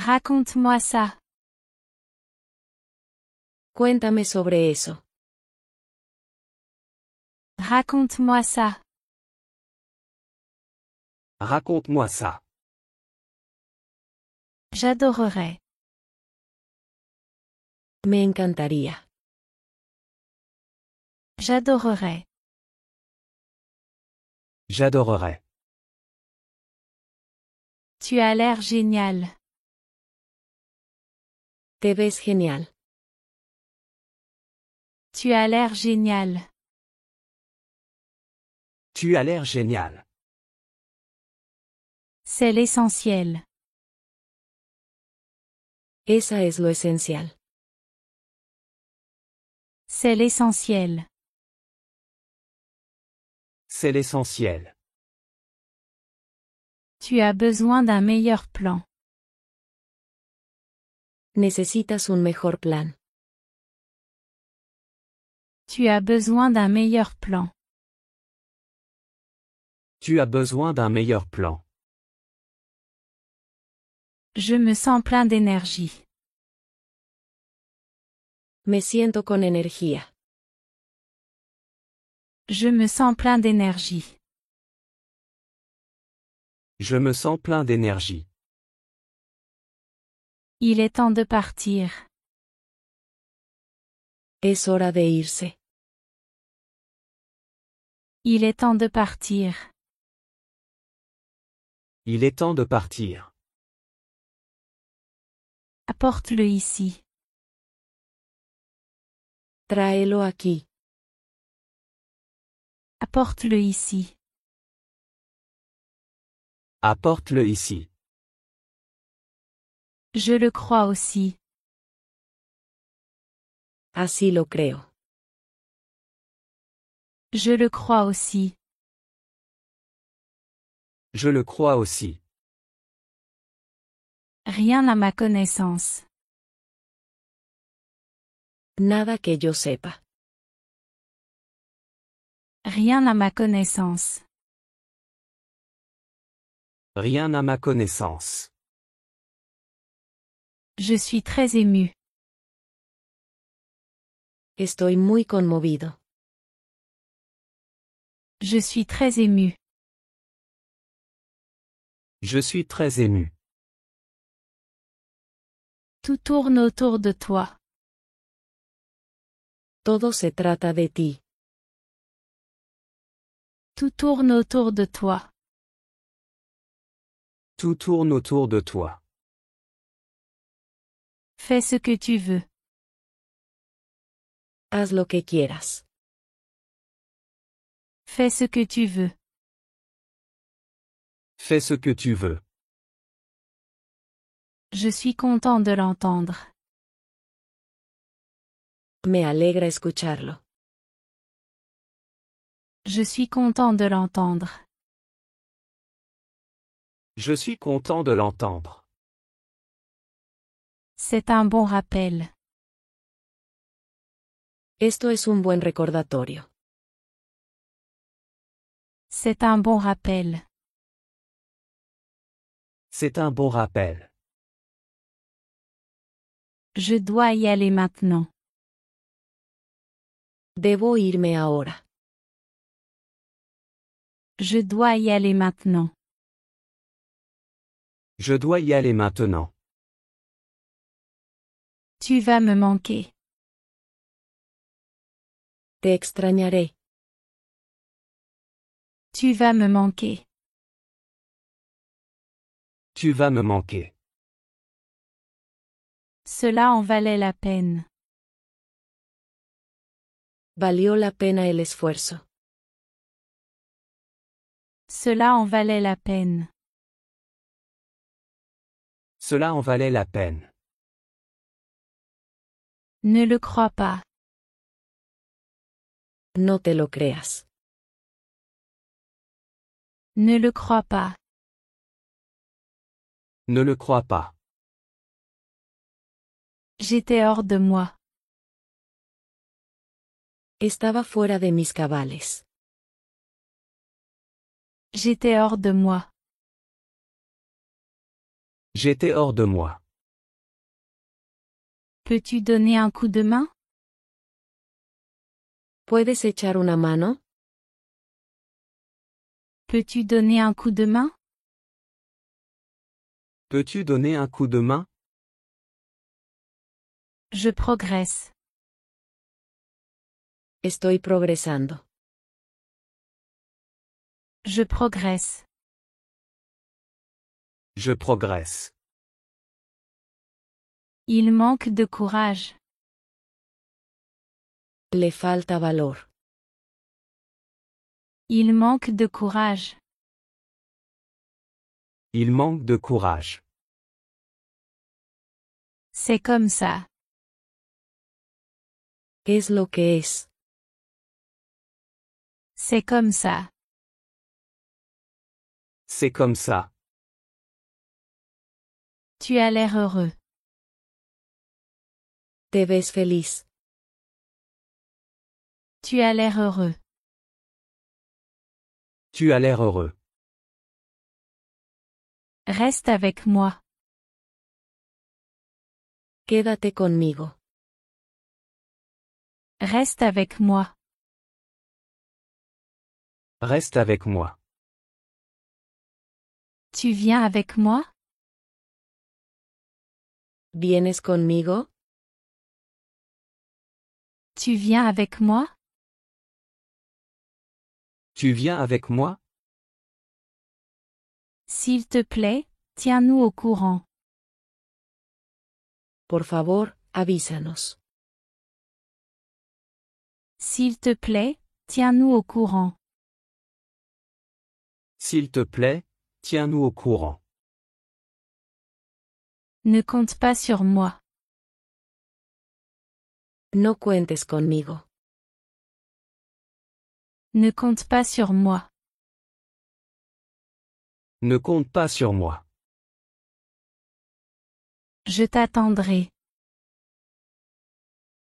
Raconte-moi ça. Cuéntame sobre eso. Raconte-moi ça. Raconte-moi ça. J'adorerais. Me encantaría. J'adorerais. J'adorerais. Tu as l'air génial. Te ves genial. Tu as l'air génial. Tu as l'air génial. C'est l'essentiel. Esa es lo esencial. C'est l'essentiel. C'est l'essentiel. Tu as besoin d'un meilleur plan. Necesitas un mejor plan. Tu as besoin d'un meilleur plan. Tu as besoin d'un meilleur plan. Je me sens plein d'énergie. Me siento con energía. Je me sens plein d'énergie. Je me sens plein d'énergie. Il est temps de partir. Es hora de irse. Il est temps de partir. Il est temps de partir. Apporte-le ici. Tráelo aquí. Apporte-le ici. Apporte-le ici. Je le crois aussi. Así lo creo. Je le crois aussi. Je le crois aussi. Rien à ma connaissance. Nada que yo sepa. Rien à ma connaissance. Rien à ma connaissance. Je suis très ému. Estoy muy conmovido. Je suis très ému. Je suis très ému. Tout tourne autour de toi. Todo se trata de ti. Tout tourne autour de toi. Tout tourne autour de toi. Fais ce que tu veux. Haz lo que quieras. Fais ce que tu veux. Fais ce que tu veux. Je suis content de l'entendre. Me alegra escucharlo. Je suis content de l'entendre. Je suis content de l'entendre. C'est un bon rappel. Esto es un buen recordatorio. C'est un bon rappel. C'est un bon rappel. Je dois y aller maintenant. Debo irme ahora. Je dois y aller maintenant. Je dois y aller maintenant. Tu vas me manquer. Te extrañaré. Tu vas me manquer. Tu vas me manquer. Cela en valait la peine. Valió la pena el esfuerzo. Cela en valait la peine. Cela en valait la peine. Ne le crois pas. No te lo creas. Ne le crois pas. Ne le crois pas. J'étais hors de moi. Estaba fuera de mis cabales. J'étais hors de moi. J'étais hors de moi. Peux-tu donner un coup de main? ¿Puedes echar una mano? Peux-tu donner un coup de main? Peux-tu donner un coup de main? Je progresse. Estoy progresando. Je progresse. Je progresse. Il manque de courage. Le falta valor. Il manque de courage. Il manque de courage. C'est comme ça. Es lo que es. C'est comme ça. C'est comme ça. Tu as l'air heureux. Te ves feliz. Tu as l'air heureux. Tu as l'air heureux. Reste avec moi. Quédate conmigo. Reste avec moi. Reste avec moi. Tu viens avec moi? ¿Vienes conmigo? Tu viens avec moi? Tu viens avec moi? S'il te plaît, tiens-nous au courant. Por favor, avísanos. S'il te plaît, tiens-nous au courant. S'il te plaît, tiens-nous au courant. Ne compte pas sur moi. No cuentes conmigo. Ne compte pas sur moi. Ne compte pas sur moi. Je t'attendrai.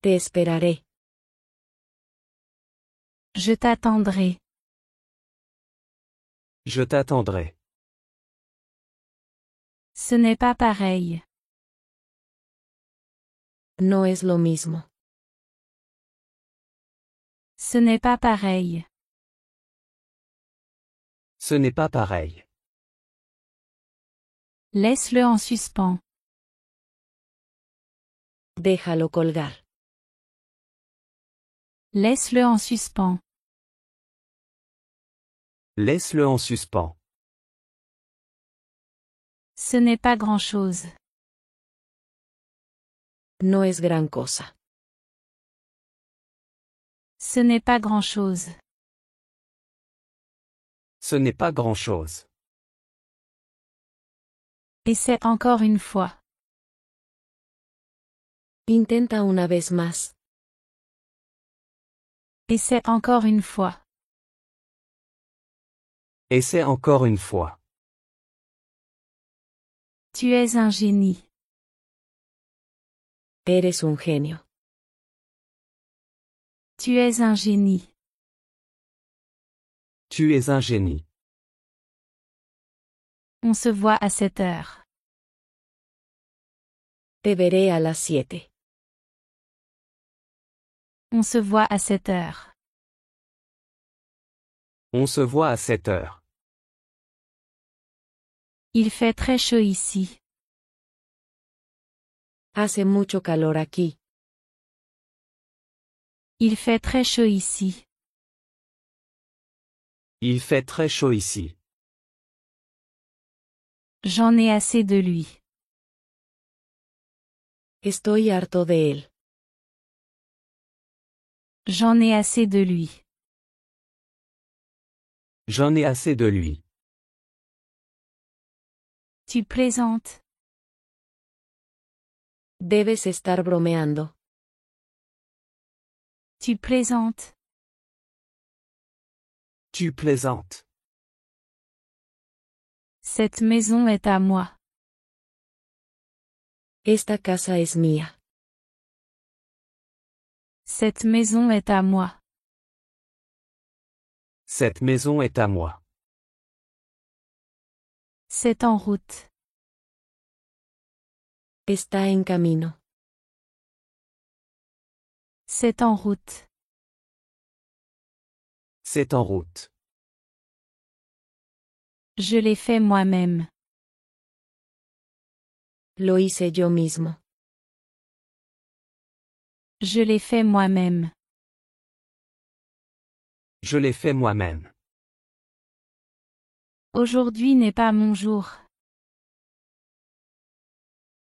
Te esperaré. Je t'attendrai. Je t'attendrai. Ce n'est pas pareil. No es lo mismo. Ce n'est pas pareil. Ce n'est pas pareil. Laisse-le en suspens. Déjalo colgar. Laisse-le en suspens. Laisse-le en suspens. Ce n'est pas grand-chose. No es gran cosa. Ce n'est pas grand-chose. Ce n'est pas grand-chose. Essaie encore une fois. Intenta una vez más. Essaie encore une fois. Essaie encore une fois. Tu es un génie. Eres un genio. Tu es un génie. Tu es un génie. On se voit à 7 heures. Te veré a las 7. On se voit à 7 heures. On se voit à 7 heures. Il fait très chaud ici. Hace mucho calor aquí. Il fait très chaud ici. Il fait très chaud ici. J'en ai assez de lui. Estoy harto de él. J'en ai assez de lui. J'en ai assez de lui. Tu plaisantes. Debes estar bromeando. Tu plaisantes. Tu plaisantes. Cette maison est à moi. Esta casa es mía. Cette maison est à moi. Cette maison est à moi. C'est en route. Está en camino. C'est en route. C'est en route. Je l'ai fait moi-même. Lo hice yo mismo. Je l'ai fait moi-même. Je l'ai fait moi-même. Aujourd'hui n'est pas mon jour.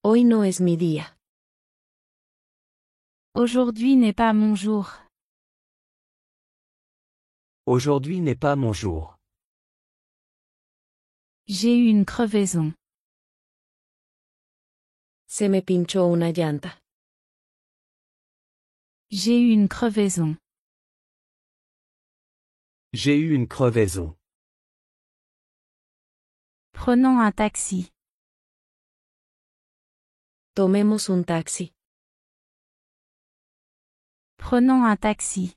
Hoy no es mi día. Aujourd'hui n'est pas mon jour. Aujourd'hui n'est pas mon jour. J'ai eu une crevaison. Se me pinchó una llanta. J'ai eu une crevaison. J'ai eu une crevaison. Prenons un taxi. Tomemos un taxi. Prenons un taxi.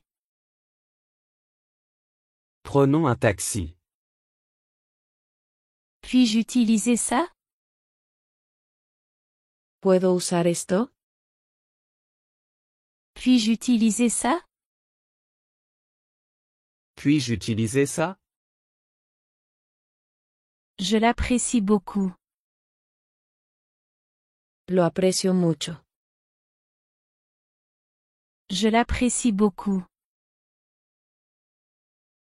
Prenons un taxi. Puis-je utiliser ça? ¿Puedo usar esto? Puis-je utiliser ça? Puis-je utiliser ça? Je l'apprécie beaucoup. Lo aprecio mucho. Je l'apprécie beaucoup.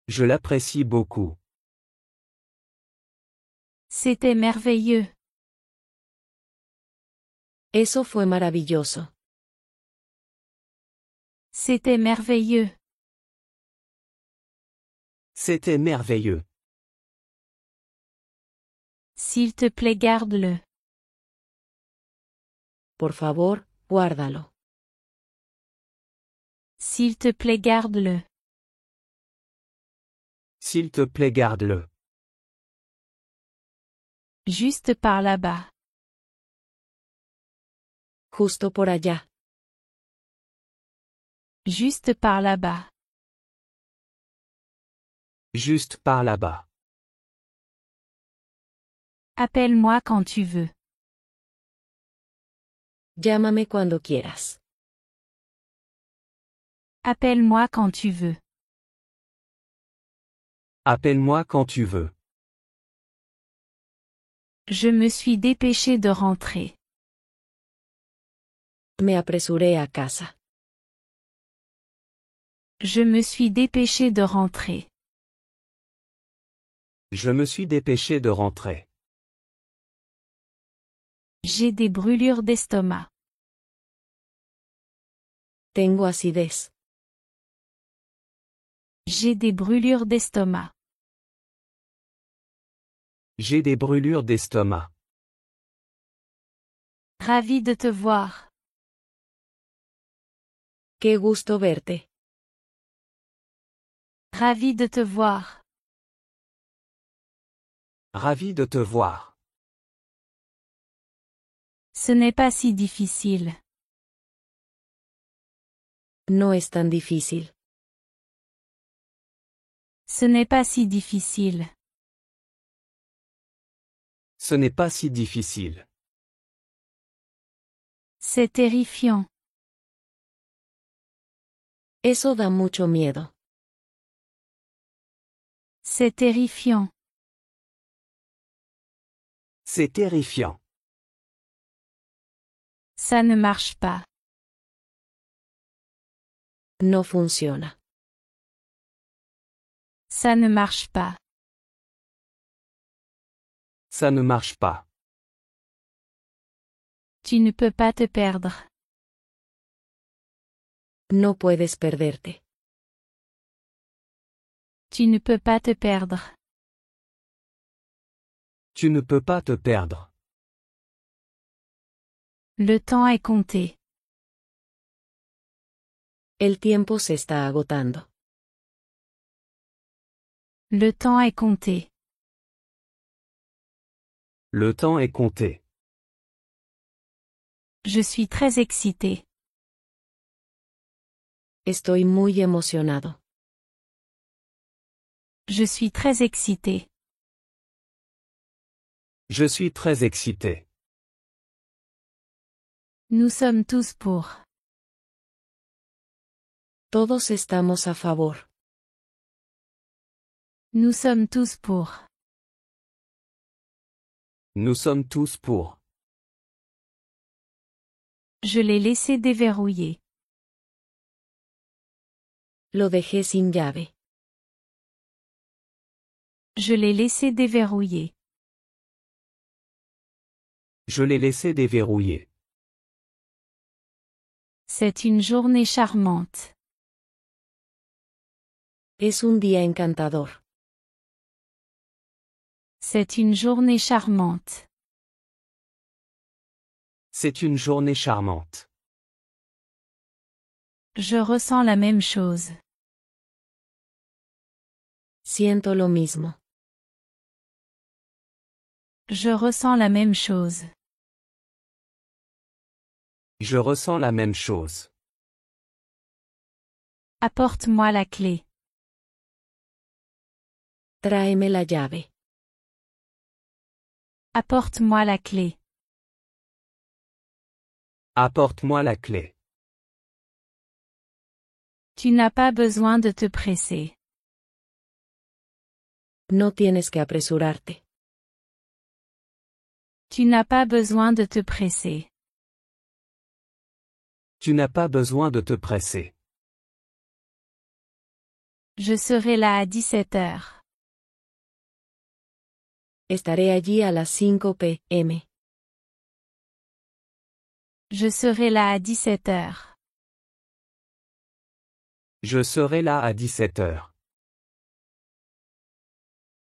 Je l'apprécie beaucoup. C'était merveilleux. Eso fue maravilloso. C'était merveilleux. C'était merveilleux. S'il te plaît, garde-le. Por favor, guárdalo. S'il te plaît, garde-le. S'il te plaît, garde-le. Juste par là-bas. Justo por allá. Juste par là-bas. Juste par là-bas. Appelle-moi quand tu veux. Llámame cuando quieras. Appelle-moi quand tu veux. Appelle-moi quand tu veux. Je me suis dépêché de rentrer. Me apresuré a casa. Je me suis dépêché de rentrer. Je me suis dépêché de rentrer. J'ai des brûlures d'estomac. Tengo acidez. J'ai des brûlures d'estomac. J'ai des brûlures d'estomac. Ravi de te voir. Qué gusto verte. Ravi de te voir. Ravi de te voir. Ce n'est pas si difficile. No es tan difícil. Ce n'est pas si difficile. Ce n'est pas si difficile. C'est terrifiant. Eso da mucho miedo. C'est terrifiant. C'est terrifiant. Ça ne marche pas. No funciona. Ça ne marche pas. Ça ne marche pas. Tu ne peux pas te perdre. No puedes perderte. Tu ne peux pas te perdre. Tu ne peux pas te perdre. Le temps est compté. El tiempo se está agotando. Le temps est compté. Le temps est compté. Je suis très excité. Estoy muy emocionado. Je suis très excité. Je suis très excité. Nous sommes tous pour. Todos estamos a favor. Nous sommes tous pour. Nous sommes tous pour. Je l'ai laissé déverrouiller. Lo dejé sin llave. Je l'ai laissé déverrouiller. Je l'ai laissé déverrouiller. C'est une journée charmante. Es un día encantador. C'est une journée charmante. C'est une journée charmante. Je ressens la même chose. Siento lo mismo. Je ressens la même chose. Je ressens la même chose. Apporte-moi la clé. Tráeme la llave. Apporte-moi la clé. Apporte-moi la clé. Tu n'as pas besoin de te presser. No tienes que apresurarte. Tu n'as pas besoin de te presser. Tu n'as pas besoin de te presser. Je serai là à 17 heures. Estaré allí a las 5 p.m. Je serai là à 17 heures. Je serai là à 17 heures.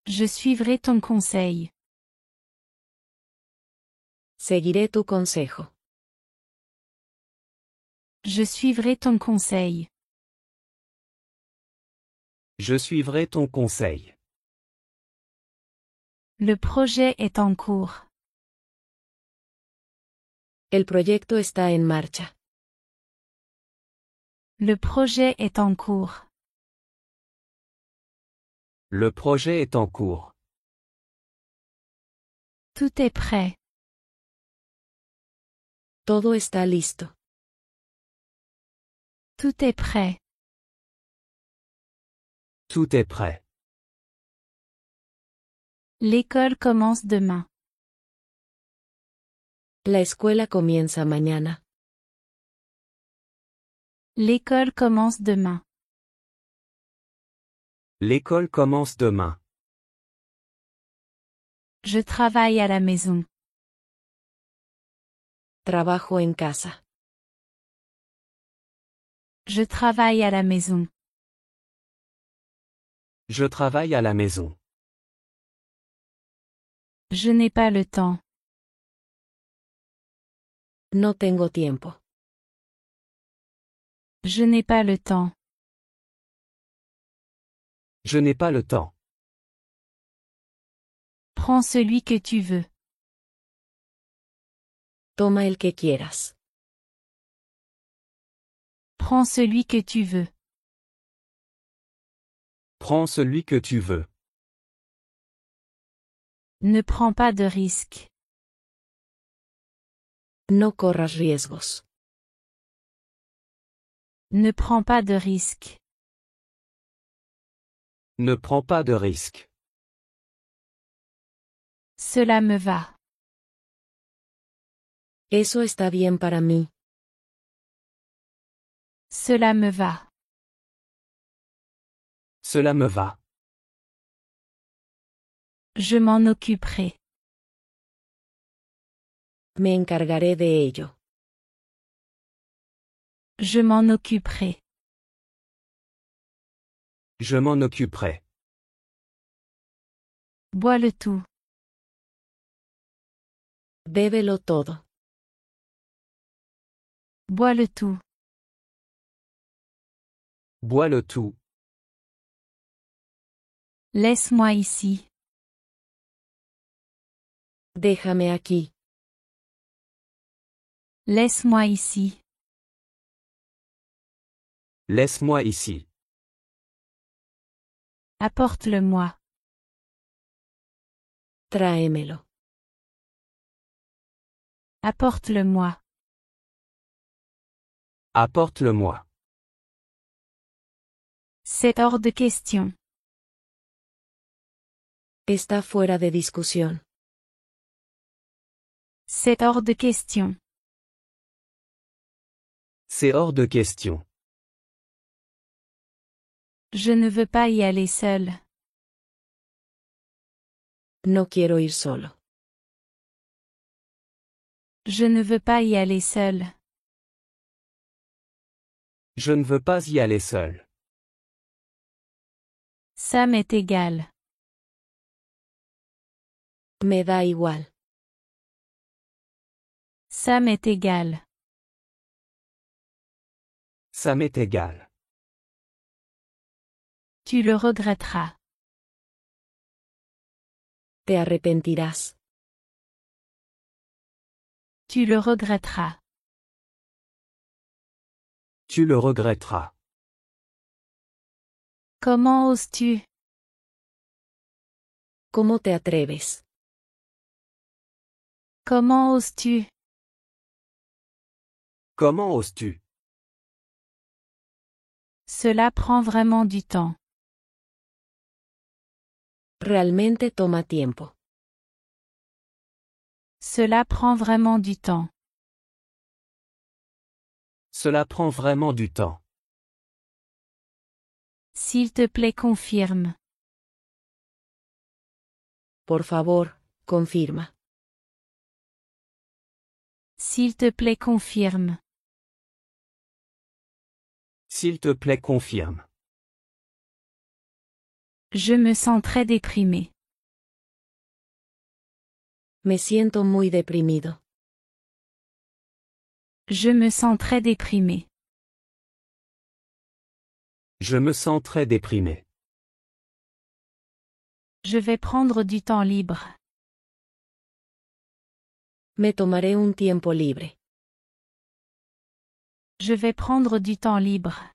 Je suivrai ton conseil. Seguiré tu consejo. Je suivrai ton conseil. Je suivrai ton conseil. Le projet est en cours. El proyecto está en marcha. Le projet est en cours. Le projet est en cours. Tout est prêt. Todo está listo. Tout est prêt. Tout est prêt. L'école commence demain. La escuela comienza mañana. L'école commence demain. L'école commence demain. Je travaille à la maison. Trabajo en casa. Je travaille à la maison. Je travaille à la maison. Je n'ai pas le temps. No tengo tiempo. Je n'ai pas le temps. Je n'ai pas le temps. Prends celui que tu veux. Toma el que quieras. Prends celui que tu veux. Prends celui que tu veux. Ne prends pas de risques. No corras riesgos. Ne prends pas de risques. Ne prends pas de risques. Cela me va. Eso está bien para mí. Cela me va. Cela me va. Je m'en occuperai. Me encargaré de ello. Je m'en occuperai. Je m'en occuperai. Bois le tout. Bébelo todo. Bois le tout. Bois le tout. Laisse-moi ici. Déjame aquí. Laisse-moi ici. Laisse-moi ici. Apporte-le-moi. Tráemelo. Apporte-le-moi. Apporte-le-moi. C'est hors de question. Está fuera de discusión. C'est hors de question. C'est hors de question. Je ne veux pas y aller seul. No quiero ir solo. Je ne veux pas y aller seul. Je ne veux pas y aller seul. Ça m'est égal. Me da igual. Ça m'est égal. Ça m'est égal. Tu le regretteras. Te arrepentirás. Tu le regretteras. Tu le regretteras. Comment oses-tu? ¿Cómo te atreves? Comment oses-tu? Comment oses-tu? Cela prend vraiment du temps. Realmente toma tiempo. Cela prend vraiment du temps. Cela prend vraiment du temps. S'il te plaît, confirme. Por favor, confirma. S'il te plaît, confirme. S'il te plaît, confirme. Je me sens très déprimé. Me siento muy deprimido. Je me sens très déprimé. Je me sens très déprimé. Je vais prendre du temps libre. Me tomaré un tiempo libre. Je vais prendre du temps libre.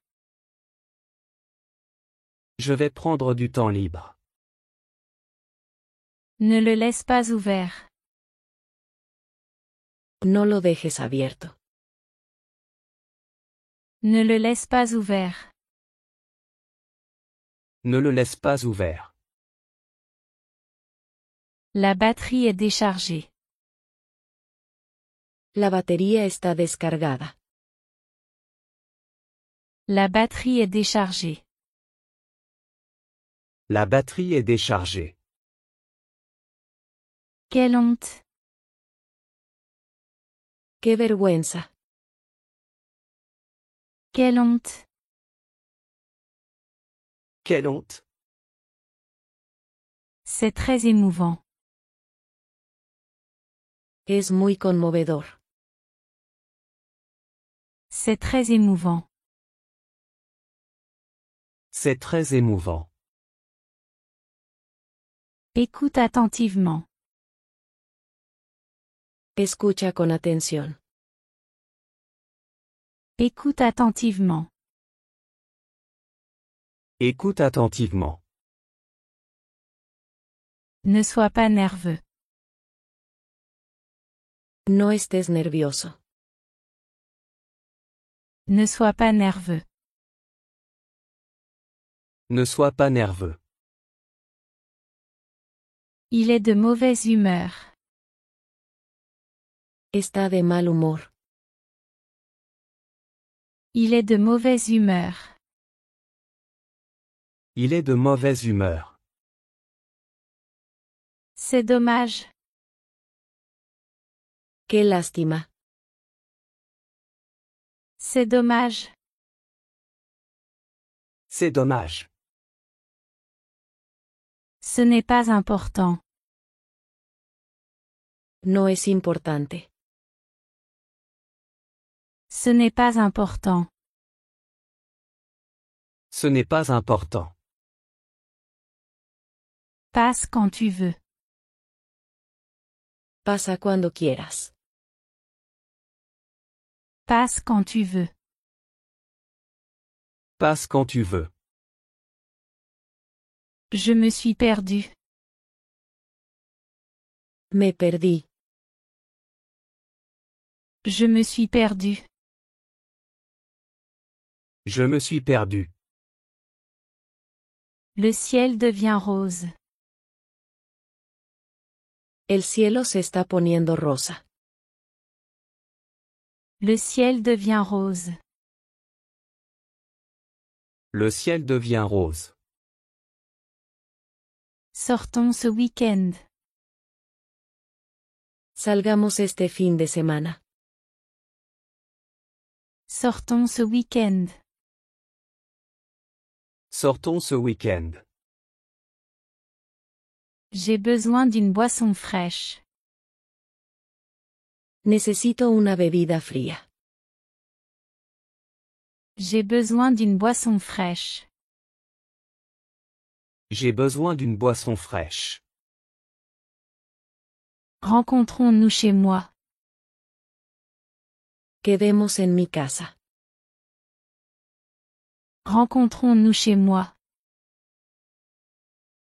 Je vais prendre du temps libre. Ne le laisse pas ouvert. No lo dejes abierto. Ne le laisse pas ouvert. Ne le laisse pas ouvert. La batterie est déchargée. La batería está descargada. La batterie est déchargée. La batterie est déchargée. Quelle honte. ¡Qué vergüenza! Quelle honte. Quelle honte! C'est très émouvant. Es muy conmovedor. C'est très émouvant. C'est très émouvant. Écoute attentivement. Escucha con atención. Écoute attentivement. Écoute attentivement. Ne sois pas nerveux. No estés nervioso. Ne sois pas nerveux. Ne sois pas nerveux. Il est de mauvaise humeur. Está de mal humor. Il est de mauvaise humeur. Il est de mauvaise humeur. C'est dommage. Qué lástima. C'est dommage. C'est dommage. Ce n'est pas important. No es importante. Ce n'est pas important. Ce n'est pas important. Passe quand tu veux. Pasa cuando quieras. Passe quand tu veux. Passe quand tu veux. Je me suis perdu. Me perdí. Je me suis perdu. Je me suis perdu. Le ciel devient rose. El cielo se está poniendo rosa. Le ciel devient rose. Le ciel devient rose. Sortons ce week-end. Salgamos este fin de semana. Sortons ce week-end. Sortons ce week-end. J'ai besoin d'une boisson fraîche. Necesito una bebida fría. J'ai besoin d'une boisson fraîche. J'ai besoin d'une boisson fraîche. Rencontrons-nous chez moi. Quedemos en mi casa. Rencontrons-nous chez moi.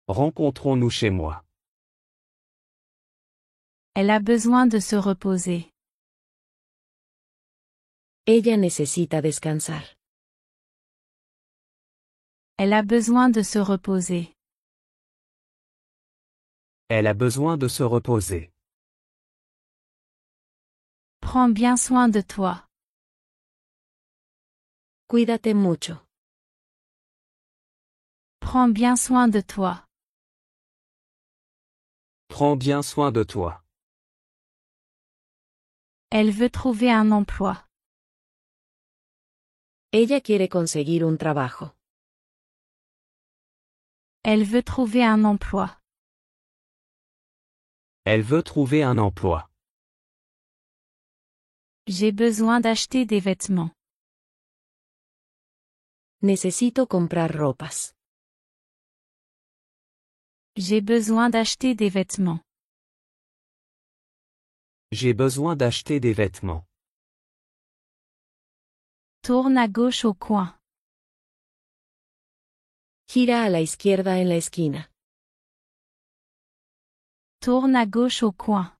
Rencontrons-nous chez moi. Elle a besoin de se reposer. Ella necesita descansar. Elle a besoin de se reposer. Elle a besoin de se reposer. Prends bien soin de toi. Cuídate mucho. Prends bien soin de toi. Prends bien soin de toi. Elle veut trouver un emploi. Ella quiere conseguir un trabajo. Elle veut trouver un emploi. Elle veut trouver un emploi. J'ai besoin d'acheter des vêtements. Necesito comprar ropas. J'ai besoin d'acheter des vêtements. J'ai besoin d'acheter des vêtements. Tourne à gauche au coin. Gira a la izquierda en la esquina. Tourne à gauche au coin.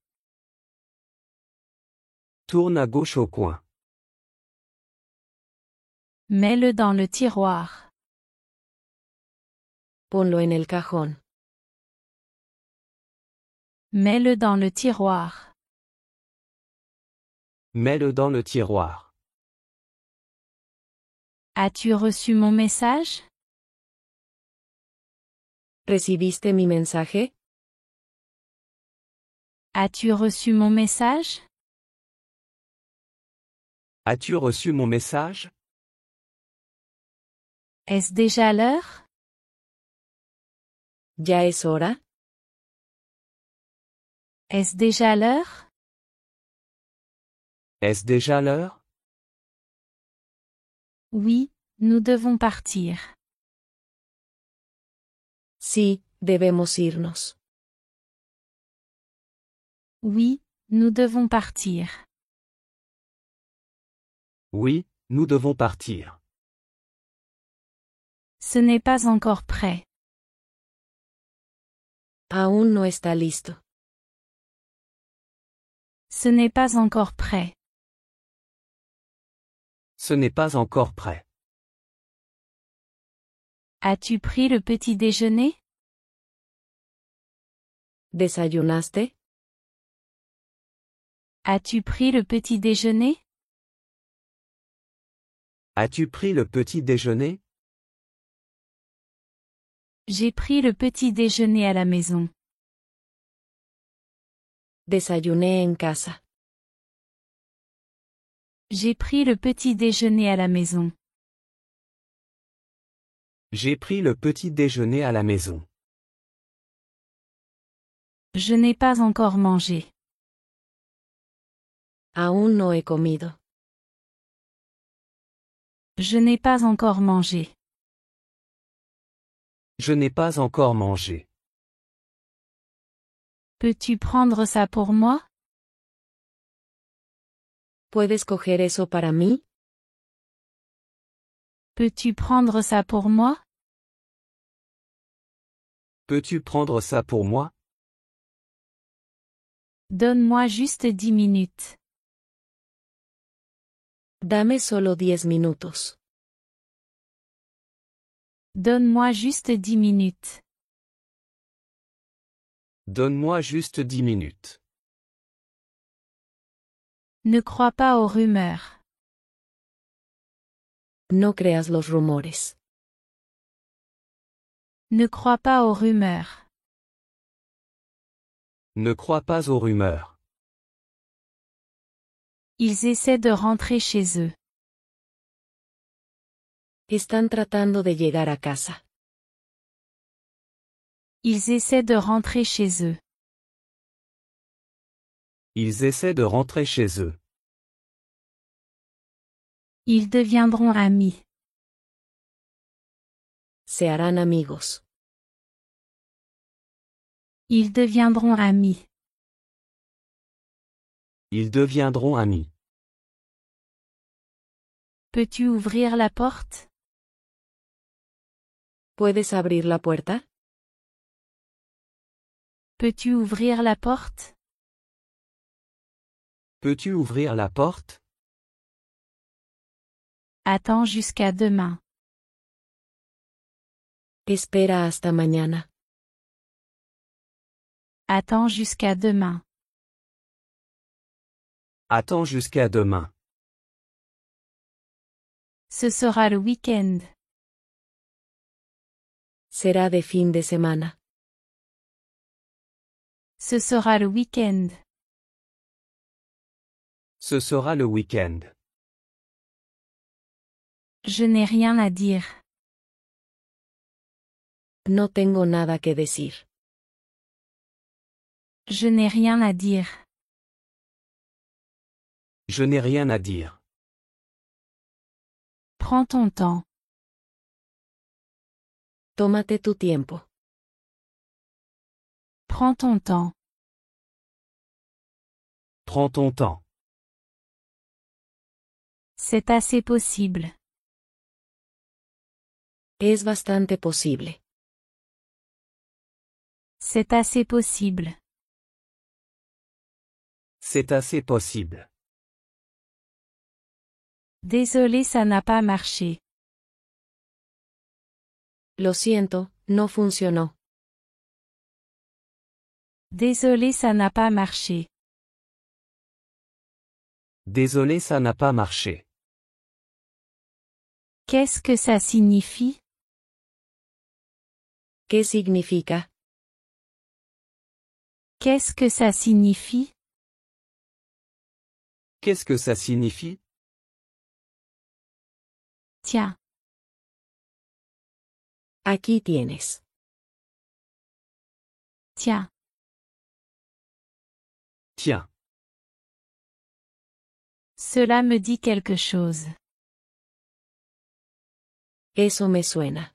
Tourne à gauche au coin. Mets-le dans le tiroir. Ponlo en el cajón. Mets-le dans le tiroir. Mets-le dans le tiroir. As-tu reçu mon message? ¿Recibiste mi mensaje? As-tu reçu mon message? As-tu reçu mon message? Est-ce déjà l'heure? ¿Ya es hora? Est-ce déjà l'heure? Est-ce déjà l'heure? Oui, nous devons partir. Sí, debemos irnos. Oui, nous devons partir. Oui, nous devons partir. Ce n'est pas encore prêt. Aún no está listo. Ce n'est pas encore prêt. Ce n'est pas encore prêt. As-tu pris le petit déjeuner? ¿Desayunaste? As-tu pris le petit déjeuner? As-tu pris le petit déjeuner? J'ai pris le petit déjeuner à la maison. Desayuné en casa. J'ai pris le petit déjeuner à la maison. J'ai pris le petit déjeuner à la maison. Je n'ai pas encore mangé. Aún no he comido. Je n'ai pas encore mangé. Je n'ai pas encore mangé. Peux-tu prendre ça pour moi? ¿Puedes coger eso para mí? Peux-tu prendre ça pour moi? Peux-tu prendre ça pour moi? Donne-moi juste 10 minutes. Dame solo 10 minutos. Donne-moi juste 10 minutes. Donne-moi juste 10 minutes. Ne crois pas aux rumeurs. No creas los rumores. Ne crois pas aux rumeurs. Ne crois pas aux rumeurs. Ils essaient de rentrer chez eux. Están tratando de llegar a casa. Ils essaient de rentrer chez eux. Ils essaient de rentrer chez eux. Ils deviendront amis. Se harán amigos. Ils deviendront amis. Ils deviendront amis. Peux-tu ouvrir la porte? ¿Puedes abrir la puerta? Peux-tu ouvrir la porte? Peux-tu ouvrir la porte? Attends jusqu'à demain. Espera hasta mañana. Attends jusqu'à demain. Attends jusqu'à demain. Ce sera le week-end. Será de fin de semana. Ce sera le week-end. Ce sera le week-end. Je n'ai rien à dire. No tengo nada que decir. Je n'ai rien à dire. Je n'ai rien à dire. Prends ton temps. Tómate tu tiempo. Prends ton temps. Prends ton temps. C'est assez possible. Es bastante posible. C'est assez possible. C'est assez possible. Désolé, ça n'a pas marché. Lo siento, no funcionó. Désolé, ça n'a pas marché. Désolé, ça n'a pas marché. Qu'est-ce que ça signifie? ¿Qué significa? Qu'est-ce que ça signifie? Qu'est-ce que ça signifie? Tiens, Aquí tienes. tiens. Tiens. Cela me dit quelque chose. Eso me suena.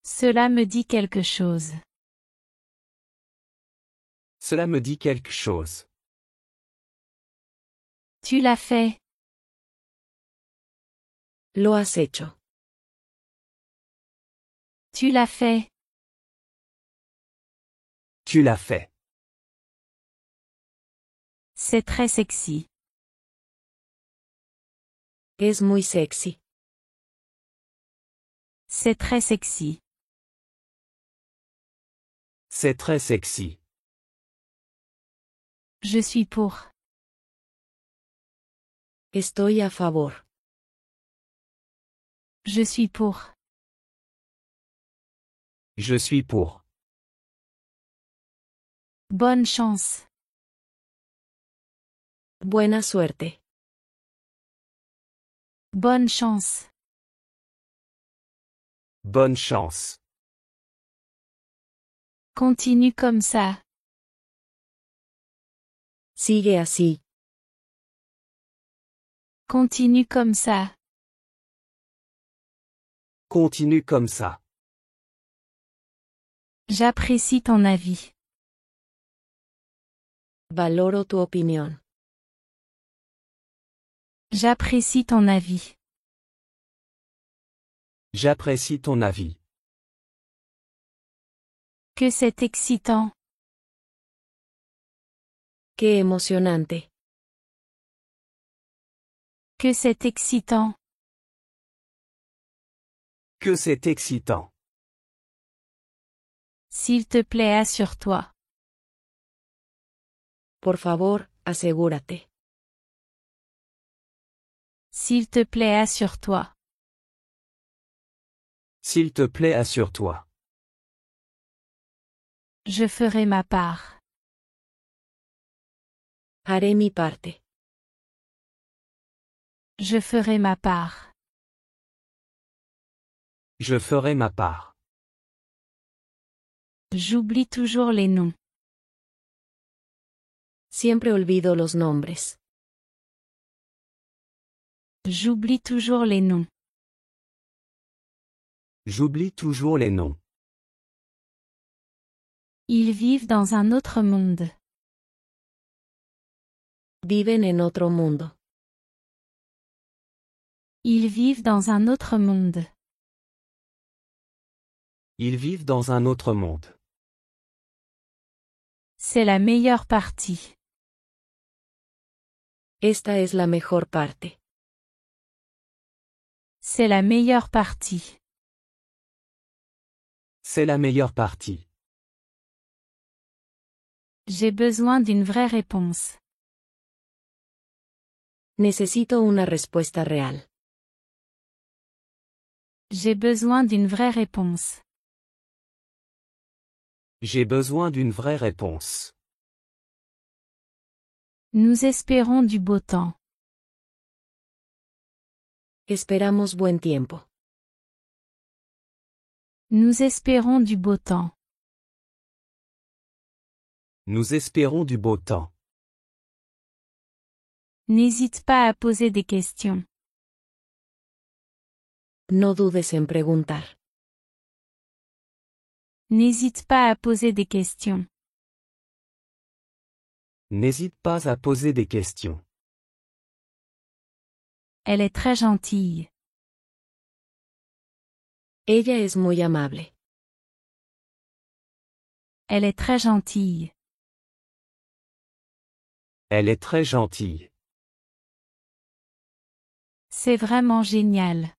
Cela me dit quelque chose. Cela me dit quelque chose. Tu l'as fait. Lo has hecho. Tu l'as fait. Tu l'as fait. C'est très sexy. Es muy sexy. C'est très sexy. C'est très sexy. Je suis pour. Estoy a favor. Je suis pour. Je suis pour. Bonne chance. Buena suerte. Bonne chance. Bonne chance. Continue comme ça. Sigue así. Continue comme ça. Continue comme ça. J'apprécie ton avis. Valoro tu opinión. J'apprécie ton avis. J'apprécie ton avis. Que c'est excitant. Qué emocionante. Que c'est excitant. Que c'est excitant. S'il te plaît, assure-toi. Por favor, asegúrate. S'il te plaît, assure-toi. S'il te plaît, assure-toi. Je ferai ma part. Haré mi parte. Je ferai ma part. Je ferai ma part. J'oublie toujours les noms. Siempre olvido los nombres. J'oublie toujours les noms. J'oublie toujours les noms. Ils vivent dans un autre monde. Viven en otro mundo. Ils vivent dans un autre monde. Ils vivent dans un autre monde. C'est la meilleure partie. Esta es la mejor parte. C'est la meilleure partie. C'est la meilleure partie. J'ai besoin d'une vraie réponse. Necesito una respuesta real. J'ai besoin d'une vraie réponse. J'ai besoin d'une vraie réponse. Nous espérons du beau temps. Esperamos buen tiempo. Nous espérons du beau temps. Nous espérons du beau temps. N'hésite pas à poser des questions. No dudes en preguntar. N'hésite pas à poser des questions. N'hésite pas à poser des questions. Elle est très gentille. Ella es muy amable. Elle est très gentille. Elle est très gentille. C'est vraiment génial.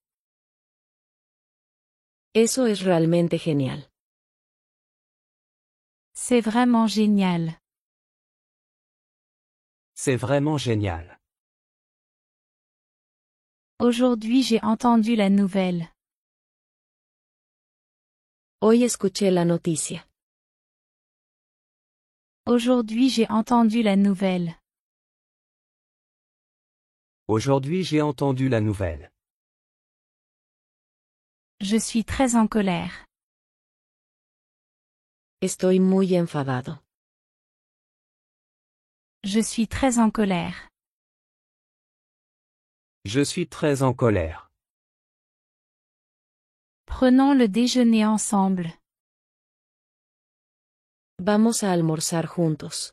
Eso es realmente genial. C'est vraiment génial. C'est vraiment génial. Aujourd'hui j'ai entendu la nouvelle. Hoy escuché la noticia. Aujourd'hui j'ai entendu la nouvelle. Aujourd'hui j'ai entendu la nouvelle. Je suis très en colère. Estoy muy enfadado. Je suis très en colère. Je suis très en colère. Prenons le déjeuner ensemble. Vamos a almorzar juntos.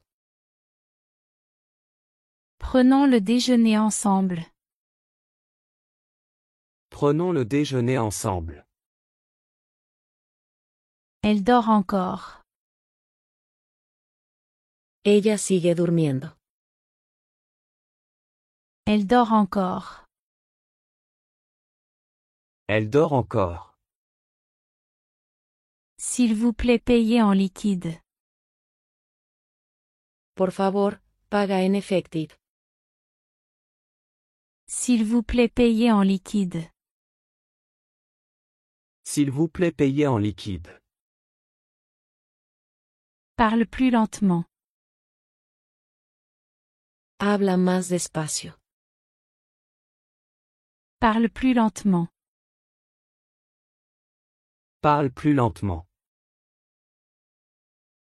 Prenons le déjeuner ensemble. Prenons le déjeuner ensemble. Elle dort encore. Ella sigue durmiendo. Elle dort encore. Elle dort encore. S'il vous plaît, payez en liquide. Por favor, paga en efectivo. S'il vous plaît, payez en liquide. S'il vous plaît, payez en liquide. Parle plus lentement. Habla más despacio. Parle plus lentement. Parle plus lentement.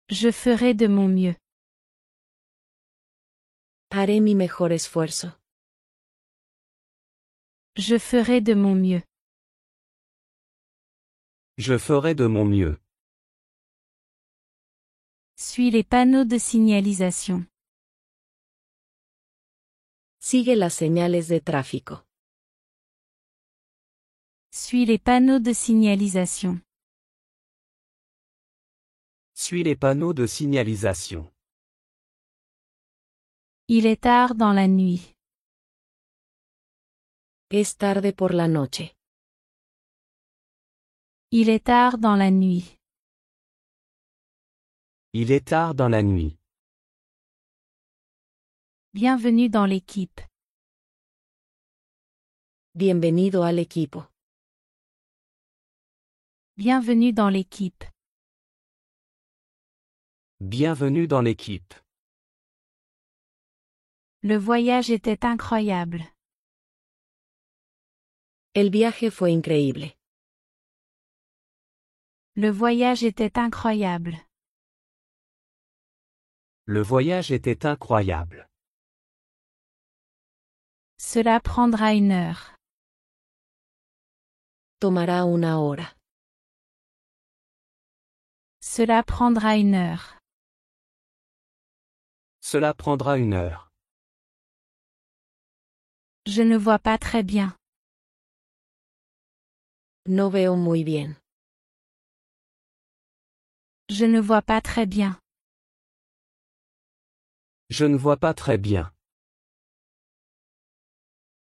Je ferai de mon mieux. Haré mi mejor esfuerzo. Je ferai de mon mieux. Je ferai de mon mieux. Suis les panneaux de signalisation. Sigue las señales de tráfico. Suis les panneaux de signalisation. Suis les panneaux de signalisation. Il est tard dans la nuit. Es tarde por la noche. Il est tard dans la nuit. Il est tard dans la nuit. Bienvenue dans l'équipe. Bienvenido al equipo. Bienvenue dans l'équipe. Bienvenue dans l'équipe. Le voyage était incroyable. El viaje fue increíble. Le voyage était incroyable. Le voyage était incroyable. Cela prendra 1 heure. Tomará 1 hora. Cela prendra 1 heure. Cela prendra 1 heure. Je ne vois pas très bien. No veo muy bien. Je ne vois pas très bien. Je ne vois pas très bien.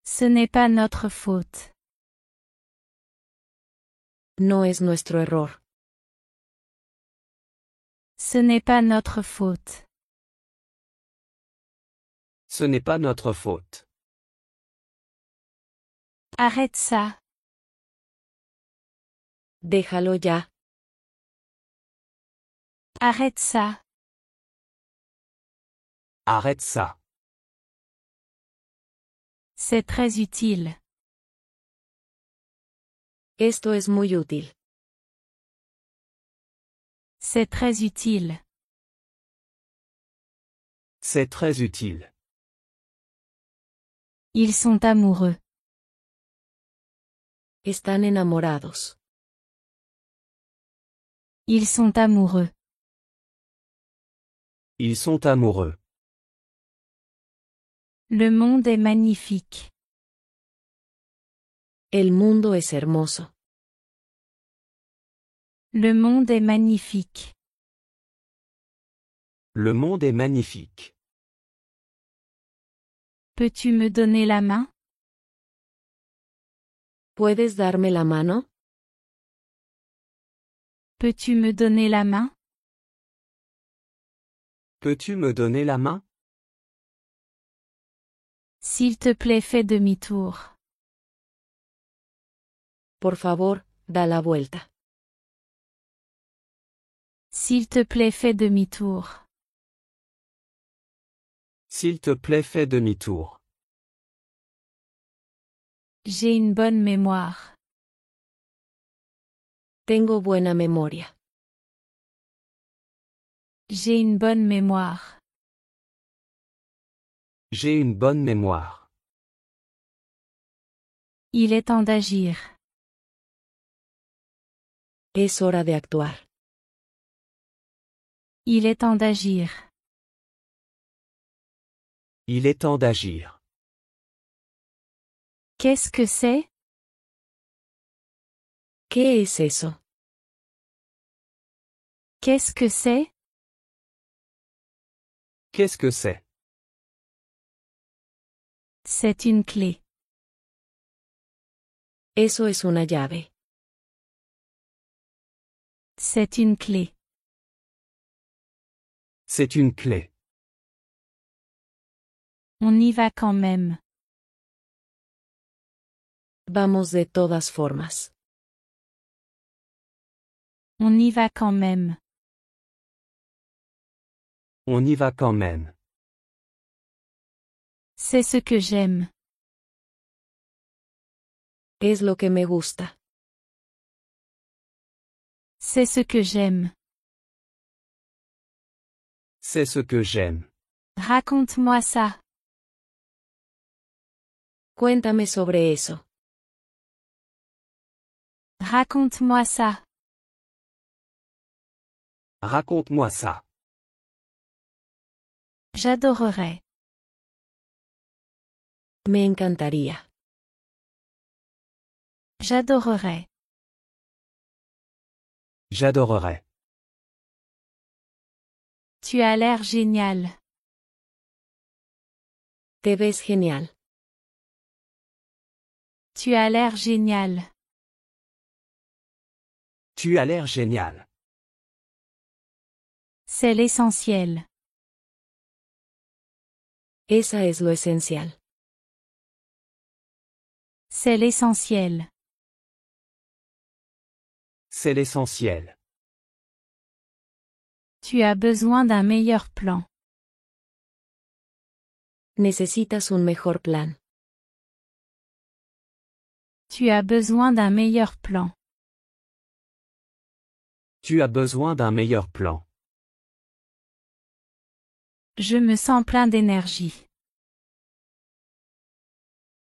Ce n'est pas notre faute. No es nuestro error. Ce n'est pas notre faute. Ce n'est pas notre faute. Arrête ça. Déjalo ya. Arrête ça. Arrête ça. C'est très utile. Esto es muy útil. C'est très utile. C'est très utile. Ils sont amoureux. Están enamorados. Ils sont amoureux. Ils sont amoureux. Le monde est magnifique. El mundo es hermoso. Le monde est magnifique. Le monde est magnifique. Peux-tu me donner la main? ¿Puedes darme la mano? Peux-tu me donner la main? Peux-tu me donner la main? S'il te plaît, fais demi-tour. Por favor, da la vuelta. S'il te plaît, fais demi-tour. S'il te plaît, fais demi-tour. J'ai une bonne mémoire. Tengo buena memoria. J'ai une bonne mémoire. J'ai une bonne mémoire. Il est temps d'agir. Es hora de actuar. Il est temps d'agir. Il est temps d'agir. Qu'est-ce que c'est? ¿Qué es eso? Qu'est-ce que c'est? Qu'est-ce que c'est? C'est une clé. Eso es una llave. C'est une clé. C'est une clé. On y va quand même. Vamos de todas formas. On y va quand même. On y va quand même. C'est ce que j'aime. Es lo que me gusta. C'est ce que j'aime. C'est ce que j'aime. Raconte-moi ça. Cuéntame sobre eso. Raconte-moi ça. Raconte-moi ça. J'adorerais. Me encantaría. J'adorerais. J'adorerais. Tu as l'air génial. Te ves genial. Tu as l'air génial. Tu as l'air génial. C'est l'essentiel. Esa es lo esencial. C'est l'essentiel. C'est l'essentiel. Tu as besoin d'un meilleur plan. Necesitas un mejor plan. Tu as besoin d'un meilleur plan. Tu as besoin d'un meilleur plan. Je me sens plein d'énergie.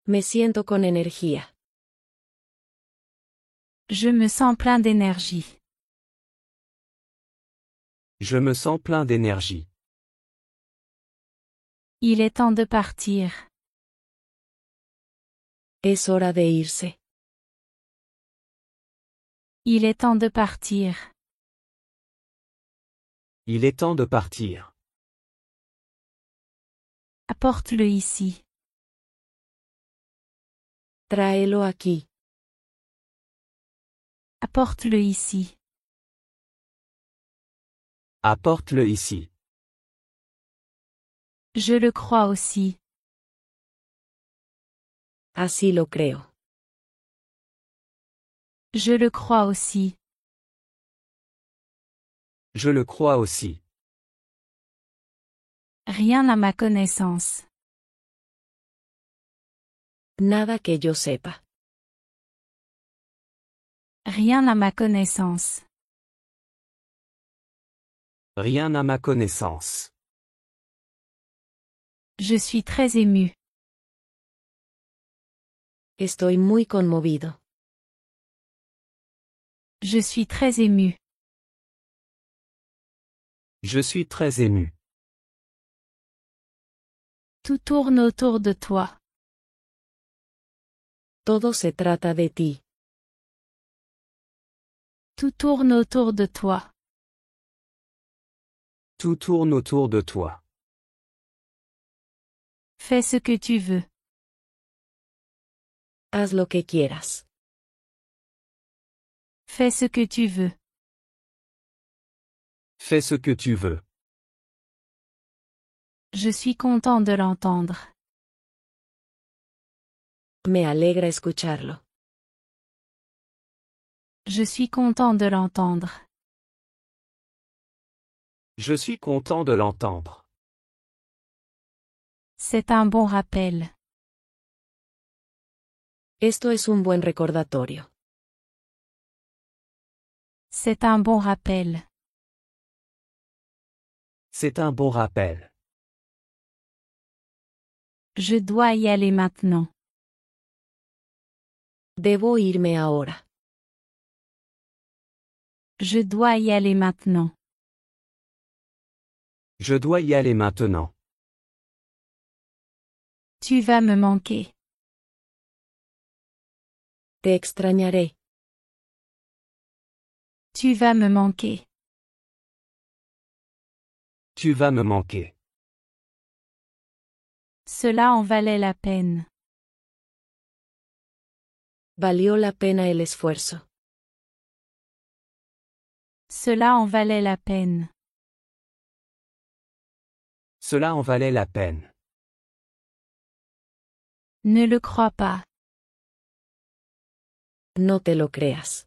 Me siento con energía. Je me sens plein d'énergie. Je me sens plein d'énergie. Il est temps de partir. Es hora de irse. Il est temps de partir. Il est temps de partir. Apporte-le ici. Tráelo aquí. Apporte-le ici. Apporte-le ici. Je le crois aussi. Así lo creo. Je le crois aussi. Je le crois aussi. Rien à ma connaissance. Nada que yo sepa. Rien à ma connaissance. Rien à ma connaissance. Je suis très ému. Estoy muy conmovido. Je suis très ému. Je suis très ému. Tout tourne autour de toi. Todo se trata de ti. Tout tourne autour de toi. Tout tourne autour de toi. Fais ce que tu veux. Haz lo que quieras. Fais ce que tu veux. Fais ce que tu veux. Je suis content de l'entendre. Me alegra escucharlo. Je suis content de l'entendre. Je suis content de l'entendre. C'est un bon rappel. Esto es un buen recordatorio. C'est un bon rappel. C'est un bon rappel. Je dois y aller maintenant. Debo irme ahora. Je dois y aller maintenant. Je dois y aller maintenant. Tu vas me manquer. Te extrañaré. Tu vas me manquer. Tu vas me manquer. Cela en valait la peine. Valió la pena el esfuerzo. Cela en valait la peine. Cela en valait la peine. Ne le crois pas. No te lo creas.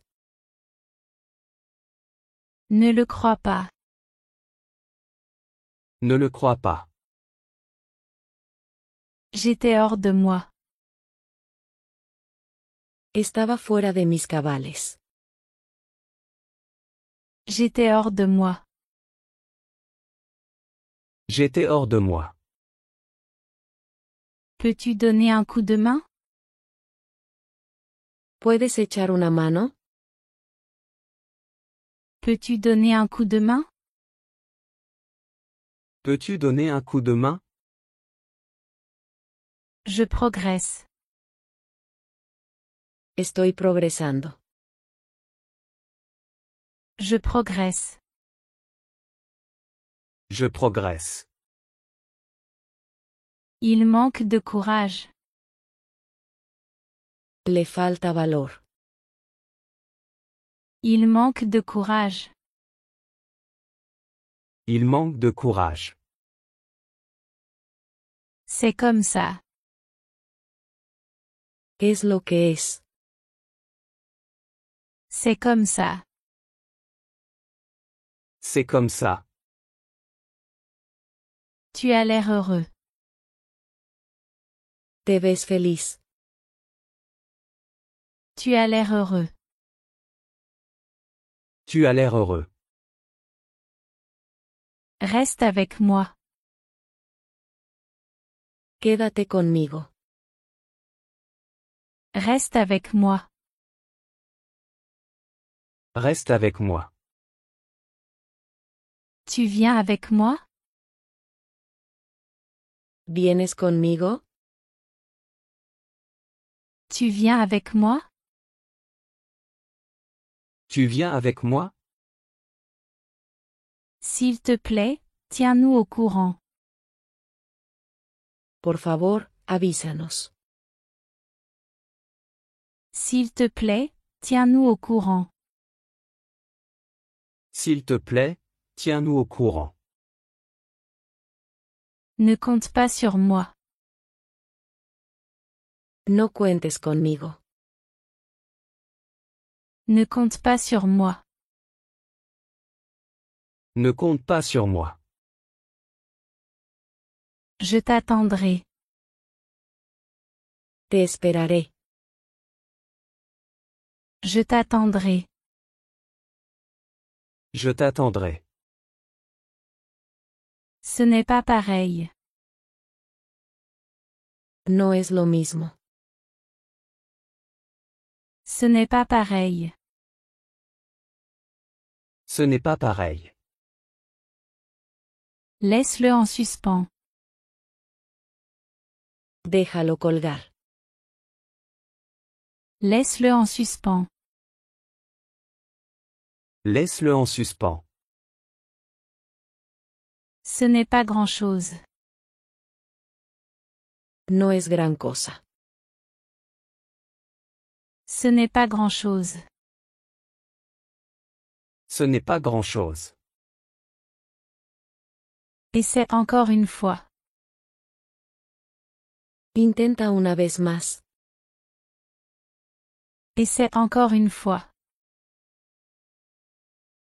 Ne le crois pas. Ne le crois pas. J'étais hors de moi. Estaba fuera de mis cabales. J'étais hors de moi. J'étais hors de moi. Peux-tu donner un coup de main? ¿Puedes echar una mano? Peux-tu donner un coup de main? Peux-tu donner un coup de main? Je progresse. Estoy progresando. Je progresse. Je progresse. Il manque de courage. Le falta valor. Il manque de courage. Il manque de courage. C'est comme ça. Es lo que es. C'est comme ça. C'est comme ça. Tu as l'air heureux. Te ves feliz. Tu as l'air heureux. Tu as l'air heureux. Reste avec moi. Quédate conmigo. Reste avec moi. Reste avec moi. Tu viens avec moi? ¿Vienes conmigo? Tu viens avec moi? Tu viens avec moi? S'il te plaît, tiens-nous au courant. Por favor, avísanos. S'il te plaît, tiens-nous au courant. S'il te plaît, tiens-nous au courant. Ne compte pas sur moi. No cuentes conmigo. Ne compte pas sur moi. Ne compte pas sur moi. Je t'attendrai. Te esperaré. Je t'attendrai. Je t'attendrai. Ce n'est pas pareil. No es lo mismo. Ce n'est pas pareil. Ce n'est pas pareil. Laisse-le en suspens. Déjalo colgar. Laisse-le en suspens. Laisse-le en suspens. Ce n'est pas grand-chose. No es gran cosa. Ce n'est pas grand-chose. Ce n'est pas grand-chose. Essaie encore une fois. Intenta una vez más. Essaie encore une fois.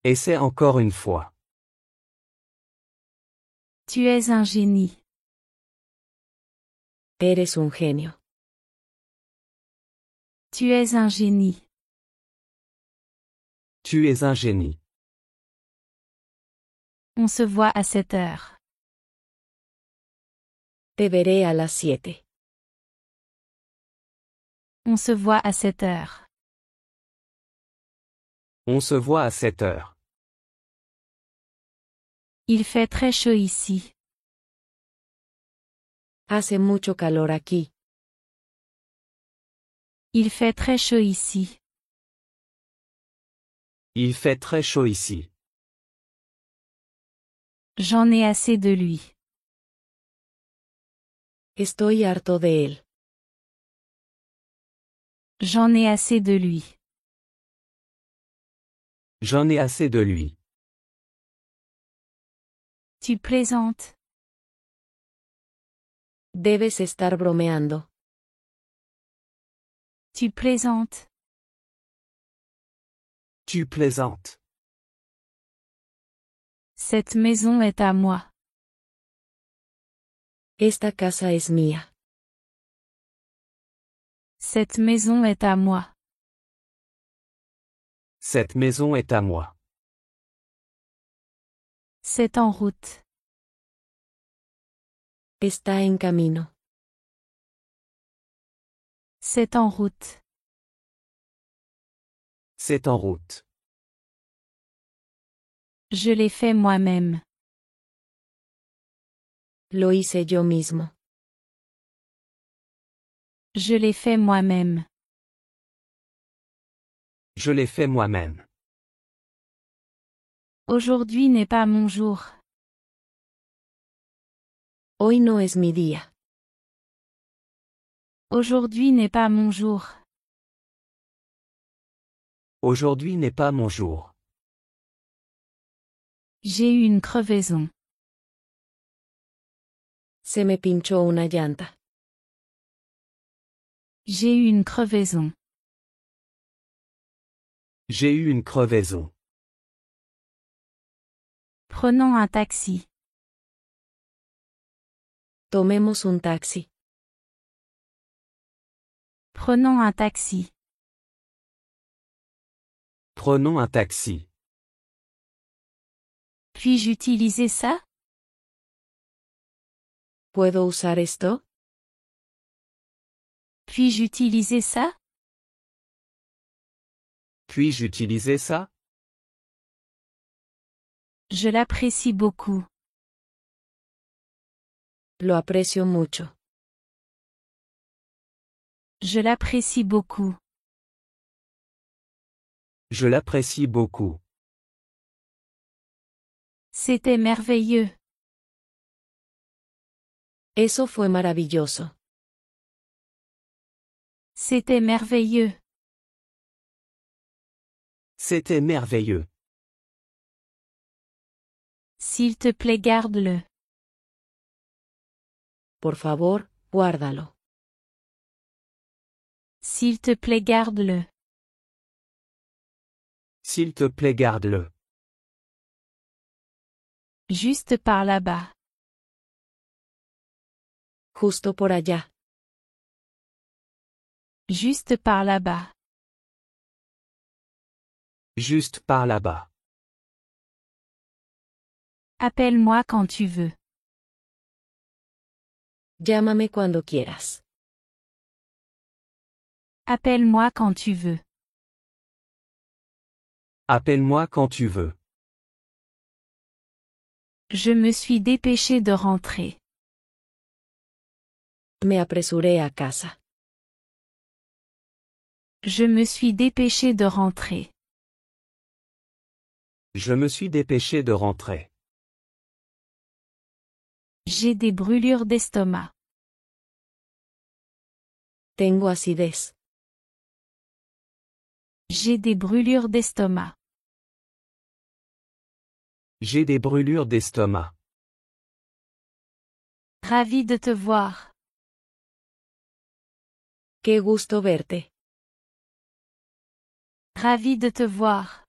Essaie encore une fois. Tu es un génie. Eres un genio. Tu es un génie. Tu es un génie. On se voit à 7 heures. Te veré a las 7. On se voit à 7 heures. On se voit à 7 heures. Il fait très chaud ici. Hace mucho calor aquí. Il fait très chaud ici. Il fait très chaud ici. J'en ai assez de lui. Estoy harto de él. J'en ai assez de lui. J'en ai assez de lui. Tu plaisantes. Debes estar bromeando. Tu plaisantes. Tu plaisantes. Cette maison est à moi. Esta casa es mía. Cette maison est à moi. Cette maison est à moi. C'est en route. Está en camino. C'est en route. C'est en route. Je l'ai fait moi-même. Lo hice yo mismo. Je l'ai fait moi-même. Je l'ai fait moi-même. Aujourd'hui n'est pas mon jour. Hoy no es mi día. Aujourd'hui n'est pas mon jour. Aujourd'hui n'est pas mon jour. J'ai eu une crevaison. Se me pinchó una llanta. J'ai eu une crevaison. J'ai eu une crevaison. Prenons un taxi. Tomemos un taxi. Prenons un taxi. Prenons un taxi. Puis-je utiliser ça? ¿Puedo usar esto? Puis-je utiliser ça? Puis-je utiliser ça? Je l'apprécie beaucoup. Lo aprecio mucho. Je l'apprécie beaucoup. Je l'apprécie beaucoup. C'était merveilleux. Eso fue maravilloso. C'était merveilleux. C'était merveilleux. S'il te plaît, garde-le. Por favor, guárdalo. S'il te plaît, garde-le. S'il te plaît, garde-le. Juste par là-bas. Justo por allá. Juste par là-bas. Juste par là-bas. Appelle-moi quand tu veux. Llámame cuando quieras. Appelle-moi quand tu veux. Appelle-moi quand tu veux. Je me suis dépêché de rentrer. Me apresuré a casa. Je me suis dépêché de rentrer. Je me suis dépêché de rentrer. J'ai des brûlures d'estomac. Tengo acidez. J'ai des brûlures d'estomac. J'ai des brûlures d'estomac. Ravi de te voir. Qué gusto verte. Ravi de te voir.